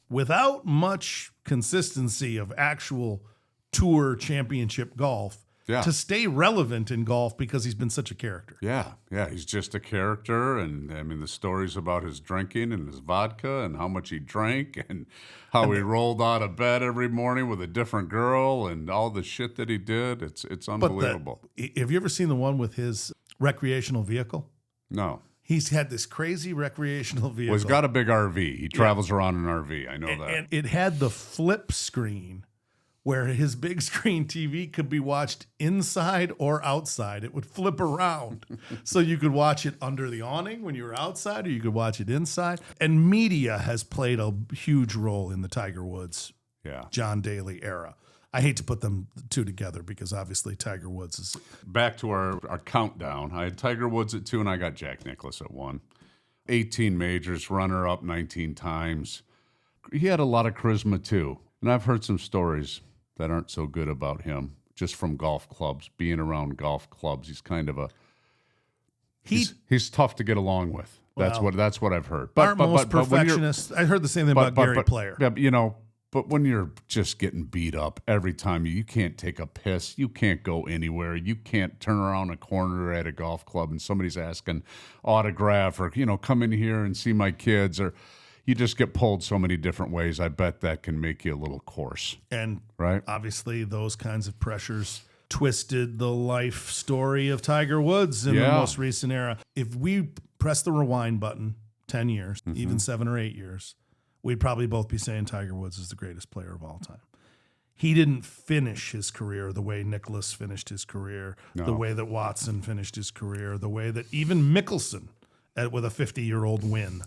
without much consistency of actual tour championship golf, to stay relevant in golf because he's been such a character. Yeah, he's just a character, and I mean the stories about his drinking and his vodka and how much he drank and how he rolled out of bed every morning with a different girl and all the shit that he did. It's unbelievable. Have you ever seen the one with his recreational vehicle? No. He's had this crazy recreational vehicle. Well, he's got a big RV. He travels around in an RV. I know that. And it had the flip screen where his big screen TV could be watched inside or outside. It would flip around. So you could watch it under the awning when you were outside, or you could watch it inside. And media has played a huge role in the Tiger Woods, John Daly era. I hate to put them two together because obviously Tiger Woods is... Back to our countdown. I had Tiger Woods at 2 and I got Jack Nicklaus at 1. 18 majors, runner-up 19 times. He had a lot of charisma too. And I've heard some stories that aren't so good about him, just from golf clubs, being around golf clubs. He's kind of he's tough to get along with. That's Well, what I've heard. Aren't most when you're- perfectionists? I heard the same thing about Gary Player. Yeah, you know, but when you're just getting beat up every time, you can't take a piss, you can't go anywhere, you can't turn around a corner at a golf club and somebody's asking autograph or, come in here and see my kids, or you just get pulled so many different ways. I bet that can make you a little coarse. And right? Obviously, those kinds of pressures twisted the life story of Tiger Woods in the most recent era. If we press the rewind button 10 years, even 7 or 8 years, we'd probably both be saying Tiger Woods is the greatest player of all time. He didn't finish his career the way Nicklaus finished his career, the way that Watson finished his career, the way that even Mickelson, with a 50-year-old win,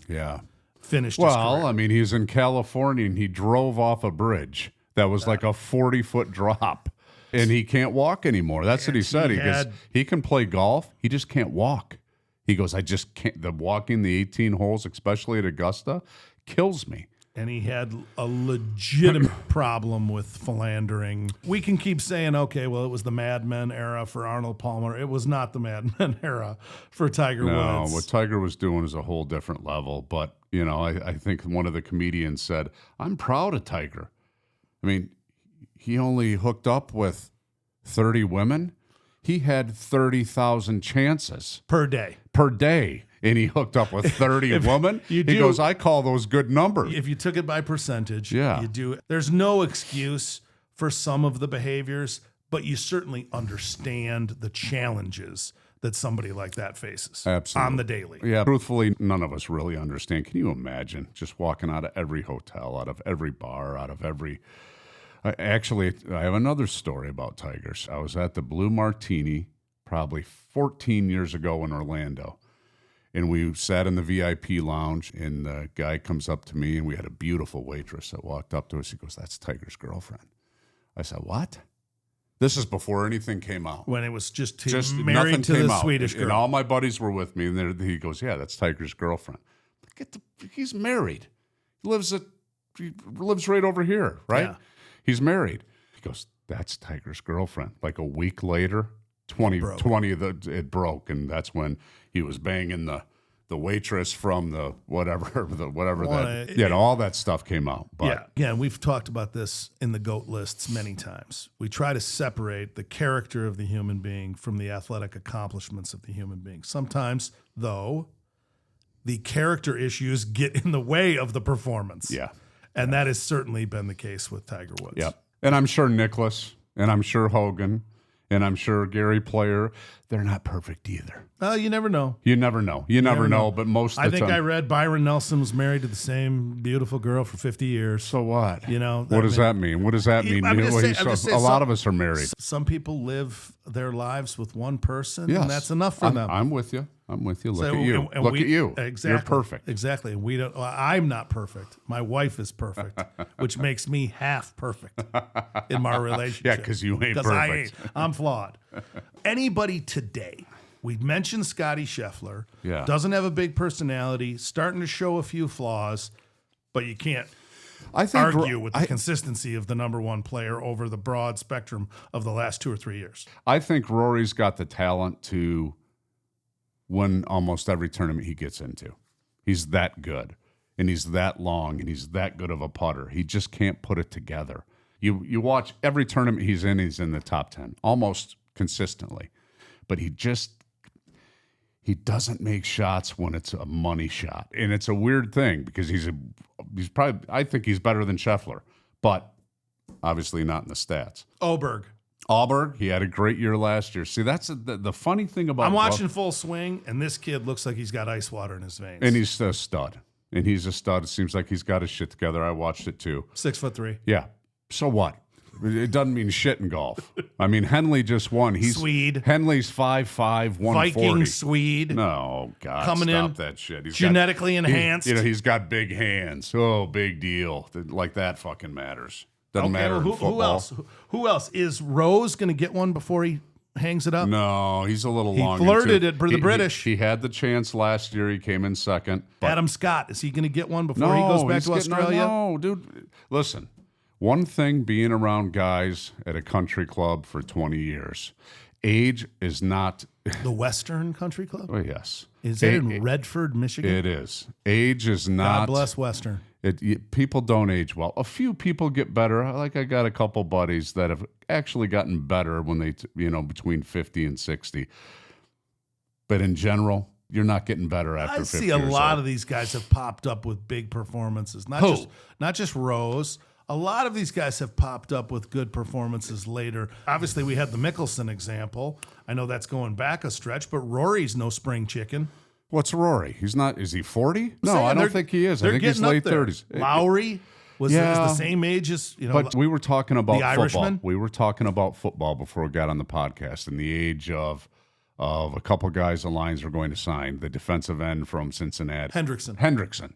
finished his career. Well, I mean, he's in California and he drove off a bridge that was like a 40-foot drop, and he can't walk anymore. That's what he said. He can play golf. He just can't walk. He goes, I just can't. The walking the 18 holes, especially at Augusta, kills me. And he had a legitimate problem with philandering. We can keep saying, okay, well, it was the Mad Men era for Arnold Palmer. It was not the Mad Men era for Tiger Woods. No, what Tiger was doing is a whole different level. But, I think one of the comedians said, I'm proud of Tiger. I mean, he only hooked up with 30 women. He had 30,000 chances per day. And he hooked up with 30 women. He goes, I call those good numbers. If you took it by percentage, you do. There's no excuse for some of the behaviors, but you certainly understand the challenges that somebody like that faces on the daily. Yeah, truthfully, none of us really understand. Can you imagine just walking out of every hotel, out of every bar, out of every... Actually, I have another story about Tigers. I was at the Blue Martini probably 14 years ago in Orlando. And we sat in the VIP lounge, and the guy comes up to me, and we had a beautiful waitress that walked up to us. He goes, that's Tiger's girlfriend. I said, what? This is before anything came out. When it was just married to the Swedish girl. And all my buddies were with me, and he goes, yeah, that's Tiger's girlfriend. He's married. He lives right over here, right? Yeah. He's married. He goes, that's Tiger's girlfriend. Like a week later, 20 of it broke, and that's when he was banging the waitress from the whatever all that stuff came out. But again, we've talked about this in the GOAT lists many times. We try to separate the character of the human being from the athletic accomplishments of the human being. Sometimes, though, the character issues get in the way of the performance. Yeah. And that has certainly been the case with Tiger Woods. Yep. And I'm sure Nicklaus, and I'm sure Hogan, and I'm sure Gary Player, they're not perfect either. Well, you never know. You never know, but most of the time. I think I read Byron Nelson was married to the same beautiful girl for 50 years. So what? What does that mean? What does that mean? A lot of us are married. Some people live their lives with one person, and that's enough for them. I'm with you. Look at you. Look at you. Exactly. You're perfect. Exactly. I'm not perfect. My wife is perfect, which makes me half perfect in my relationship. Yeah, because you ain't perfect. I'm flawed. Anybody today, we mentioned Scotty Scheffler, Yeah. doesn't have a big personality, starting to show a few flaws, but you can't argue with the consistency of the number one player over the broad spectrum of the last 2 or 3 years. I think Rory's got the talent to win almost every tournament he gets into. He's that good, and he's that long, and he's that good of a putter. He just can't put it together. You watch every tournament he's in the top 10, almost consistently. But he doesn't make shots when it's a money shot. And it's a weird thing because he's probably, I think he's better than Scheffler, but obviously not in the stats. Auberg, he had a great year last year. See, that's the funny thing about I'm watching Full Swing, and this kid looks like he's got ice water in his veins. And he's a stud. It seems like he's got his shit together. I watched it too. 6'3". Yeah. So what? It doesn't mean shit in golf. I mean, Henley just won. He's Swede. Henley's 5'5", 140. Viking Swede. No, God, coming stop in that shit. He's genetically enhanced. He's got big hands. Oh, big deal. Like that fucking matters. Doesn't matter in football. Who else? Who else? Is Rose going to get one before he hangs it up? No, he's a little long. He flirted it for the British. He had the chance last year. He came in second. Adam Scott, is he going to get one before he goes back to Australia? No, dude. Listen, one thing being around guys at a country club for 20 years age is not. The Western Country Club? Oh, yes. Is it in Redford, Michigan? It is. Age is not. God bless Western. People don't age well. A few people get better. I got a couple buddies that have actually gotten better when they, between 50 and 60. But in general, you're not getting better after 50 I see a lot old. of these guys have popped up with big performances. Not just Rose. A lot of these guys have popped up with good performances later. Obviously, we had the Mickelson example. I know that's going back a stretch, but Rory's no spring chicken. What's Rory? He's not. Is he 40? No, I don't think he is. I think he's late 30s. Lowry is the same age as But we were talking about the football. Irishman? We were talking about football before we got on the podcast, and the age of a couple guys the Lions are going to sign. The defensive end from Cincinnati, Hendrickson,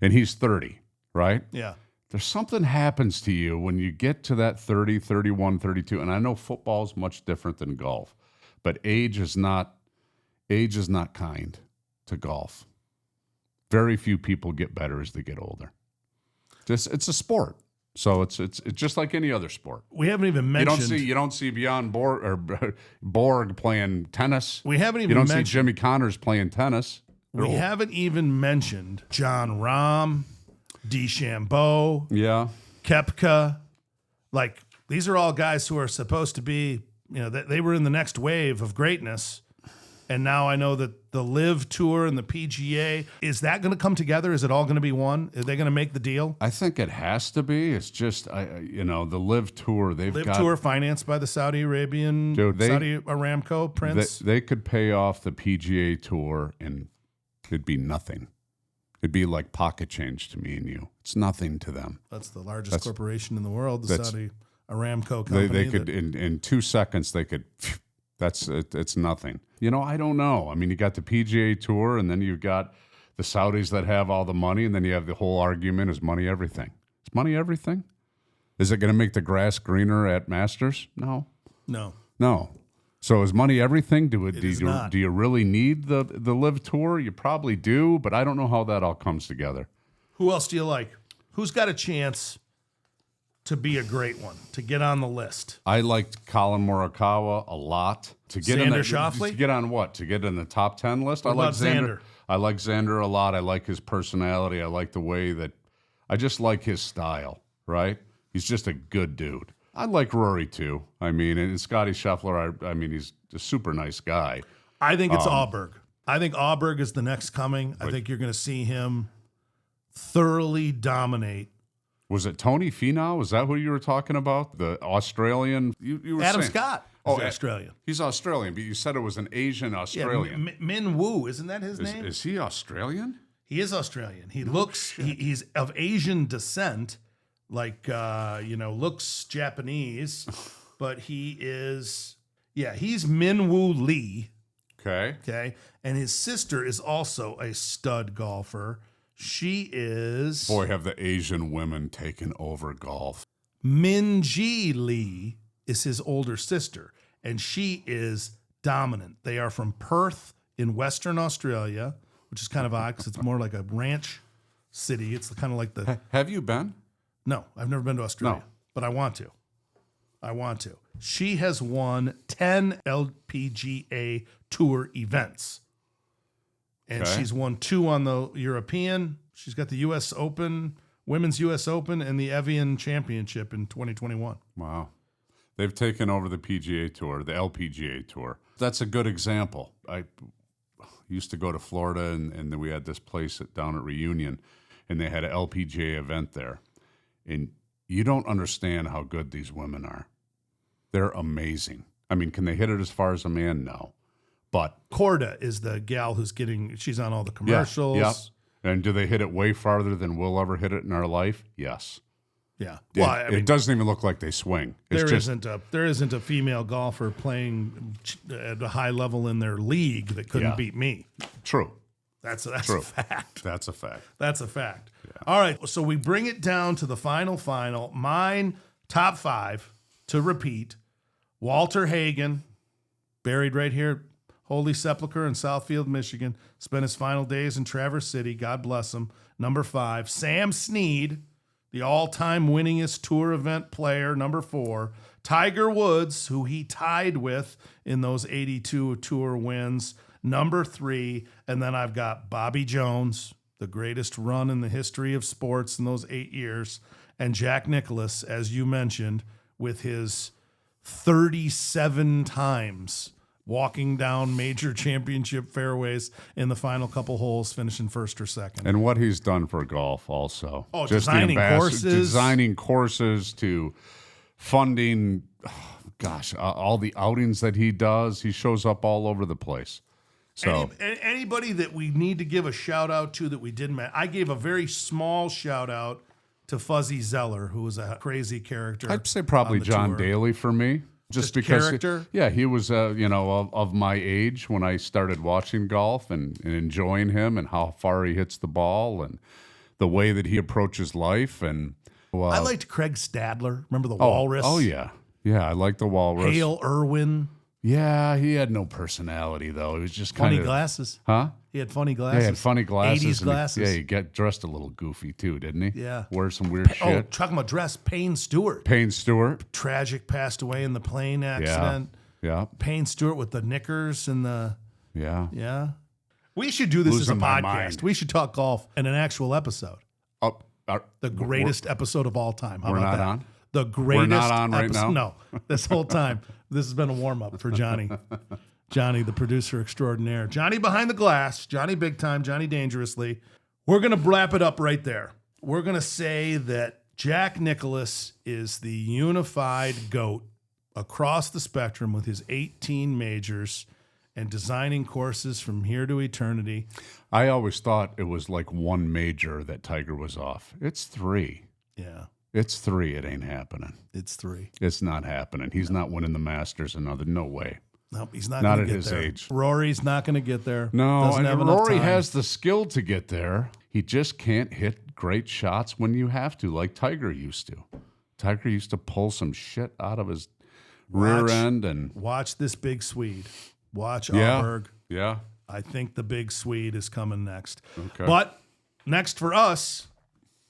and he's 30, right? Yeah. There's something happens to you when you get to that 30, 31, 32. And I know football is much different than golf, but age is not kind to golf. Very few people get better as they get older. It's a sport. So it's just like any other sport. We haven't even mentioned. You don't see Bjorn Borg playing tennis. We haven't even You don't mentioned. see Jimmy Connors playing tennis. We haven't even mentioned John Rahm, DeChambeau, Koepka. Like, these are all guys who are supposed to be, they were in the next wave of greatness. And now I know that the LIV Tour and the PGA, is that going to come together? Is it all going to be one? Are they going to make the deal? I think it has to be. It's just, the LIV Tour, LIV Tour financed by the Saudi Aramco prince. They could pay off the PGA Tour and it'd be nothing. It'd be like pocket change to me and you. It's nothing to them. That's the largest corporation in the world, the Saudi Aramco company. They could, in 2 seconds, they could, it's nothing. I don't know. I mean, you got the PGA Tour and then you've got the Saudis that have all the money, and then you have the whole argument, is money everything? Is money everything? Is it going to make the grass greener at Masters? No. So is money everything? Do you really need the LIV Tour? You probably do, but I don't know how that all comes together. Who else do you like? Who's got a chance to be a great one, to get on the list? I liked Colin Morikawa a lot. To get Xander Schauffele? To get on what? To get in the top 10 list? What about Xander? I like Xander a lot. I like his personality. I like the way that I just like his style, right? He's just a good dude. I like Rory too. I mean, and Scotty Scheffler, he's a super nice guy. I think it's Auberg. I think Auberg is the next coming. I think you're going to see him thoroughly dominate. Was it Tony Finau? Was that who you were talking about? The Australian? You were Adam saying, Scott is Australian. He's Australian, but you said it was an Asian Australian. Yeah, Min Woo, isn't that his name? Is he Australian? He is Australian. He he's of Asian descent, looks Japanese, but he is, he's Min Woo Lee. Okay. And his sister is also a stud golfer. She is... Boy, have the Asian women taken over golf. Minjee Lee is his older sister, and she is dominant. They are from Perth in Western Australia, which is kind of odd because it's more like a ranch city. It's kind of like the... Have you been? No, I've never been to Australia, but I want to. She has won 10 LPGA Tour events. And she's won 2 on the European. She's got the U.S. Open, Women's U.S. Open, and the Evian Championship in 2021. Wow. They've taken over the PGA Tour, the LPGA Tour. That's a good example. I used to go to Florida, and then we had this place down at Reunion, and they had an LPGA event there. And you don't understand how good these women are. They're amazing. I mean, can they hit it as far as a man? No. But Corda is the gal she's on all the commercials. Yeah. And do they hit it way farther than we'll ever hit it in our life? Yes. Yeah. Well, it doesn't even look like they swing. There isn't a female golfer playing at a high level in their league that couldn't beat me. True. That's True. a fact. That's a fact. That's a fact. Yeah. All right. So we bring it down to the final. Mine top 5 to repeat. Walter Hagen, buried right here. Holy Sepulchre in Southfield, Michigan. Spent his final days in Traverse City. God bless him. Number 5. Sam Snead, the all-time winningest tour event player, number 4. Tiger Woods, who he tied with in those 82 tour wins, number 3. And then I've got Bobby Jones, the greatest run in the history of sports in those 8 years, and Jack Nicklaus, as you mentioned, with his 37 times walking down major championship fairways in the final couple holes, finishing first or second. And what he's done for golf also. Oh, just designing courses. Designing courses to funding, all the outings that he does. He shows up all over the place. So anybody that we need to give a shout out to that we didn't, I gave a very small shout out to Fuzzy Zeller, who was a crazy character. I'd say probably John tour. Daly for me. Just because, character? He was, of my age when I started watching golf and enjoying him and how far he hits the ball and the way that he approaches life. And I liked Craig Stadler. Remember the Walrus? Oh, yeah. Yeah, I like the Walrus. Hale Irwin. Yeah, he had no personality, though. He was just kind of... Funny glasses. Huh? He had funny glasses. Yeah, he had funny glasses. 80s glasses. He got dressed a little goofy, too, didn't he? Yeah. Wear some weird shit. Oh, talking about dress, Payne Stewart. Payne Stewart. Tragic, passed away in the plane accident. Yeah. Payne Stewart with the knickers and the... Yeah. Yeah. We should do this Losing as a my podcast. mind. We should talk golf in an actual episode. The greatest episode of all time. How we're about not that? on? The greatest We're not on right episode. now? No, this whole time. This has been a warm-up for Johnny. Johnny, the producer extraordinaire. Johnny behind the glass. Johnny big time. Johnny dangerously. We're going to wrap it up right there. We're going to say that Jack Nicklaus is the unified GOAT across the spectrum with his 18 majors and designing courses from here to eternity. I always thought it was like one major that Tiger was off. It's 3. Yeah. It's 3. It ain't happening. It's 3. It's not happening. He's not winning the Masters another. No way. Nope, he's not Not going at to get his there. age. Rory's not going to get there. No, Doesn't have and enough Rory time. has the skill to get there. He just can't hit great shots when you have to, like Tiger used to. Tiger used to pull some shit out of his rear end. And Watch this big Swede. Watch yeah, Auberg. yeah. I think the big Swede is coming next. Okay. But next for us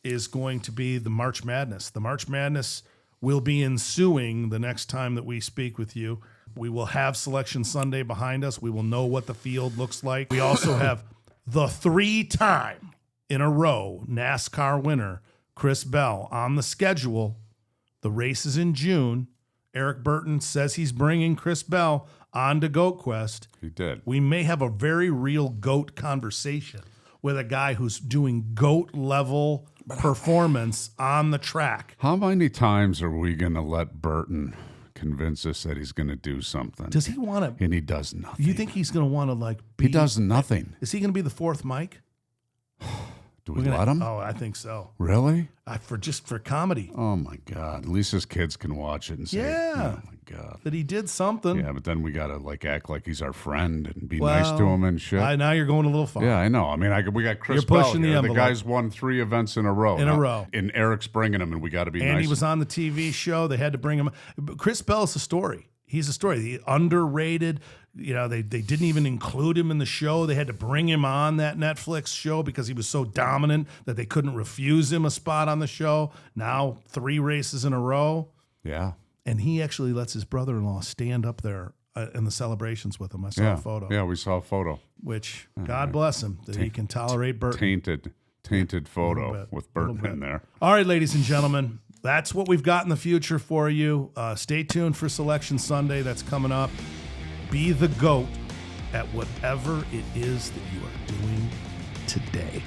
is going to be the March Madness. The March Madness will be ensuing the next time that we speak with you. We will have Selection Sunday behind us. We will know what the field looks like. We also have the 3-time in a row NASCAR winner, Chris Bell, on the schedule. The race is in June. Eric Burton says he's bringing Chris Bell on to GOATQuest. He did. We may have a very real GOAT conversation with a guy who's doing GOAT-level performance on the track. How many times are we going to let Burton convince us that he's going to do something? Does he want to? And he does nothing. You think he's going to want to like? He does nothing. Is he going to be the 4th Mike? Do we let him? Oh, I think so. Really? For comedy. Oh, my God. At least his kids can watch it and say, Yeah. oh, my God. That he did something. Yeah, but then we got to like act like he's our friend and be nice to him and shit. Now you're going a little far. Yeah, I know. I mean, we got Chris You're pushing Bell the here. The envelope. guy's won 3 events in a row. And Eric's bringing him, and we got to be nice. And he was on the TV show. They had to bring him. Chris Bell's a story. He's a story. He underrated. You know, they didn't even include him in the show. They had to bring him on that Netflix show because he was so dominant that they couldn't refuse him a spot on the show. Now 3 races in a row. Yeah. And he actually lets his brother-in-law stand up there in the celebrations with him. I saw a photo. Yeah, we saw a photo. Which, God bless him, that he can tolerate Burton. Tainted photo with Burton in there. All right, ladies and gentlemen, that's what we've got in the future for you. Stay tuned for Selection Sunday that's coming up. Be the GOAT at whatever it is that you are doing today.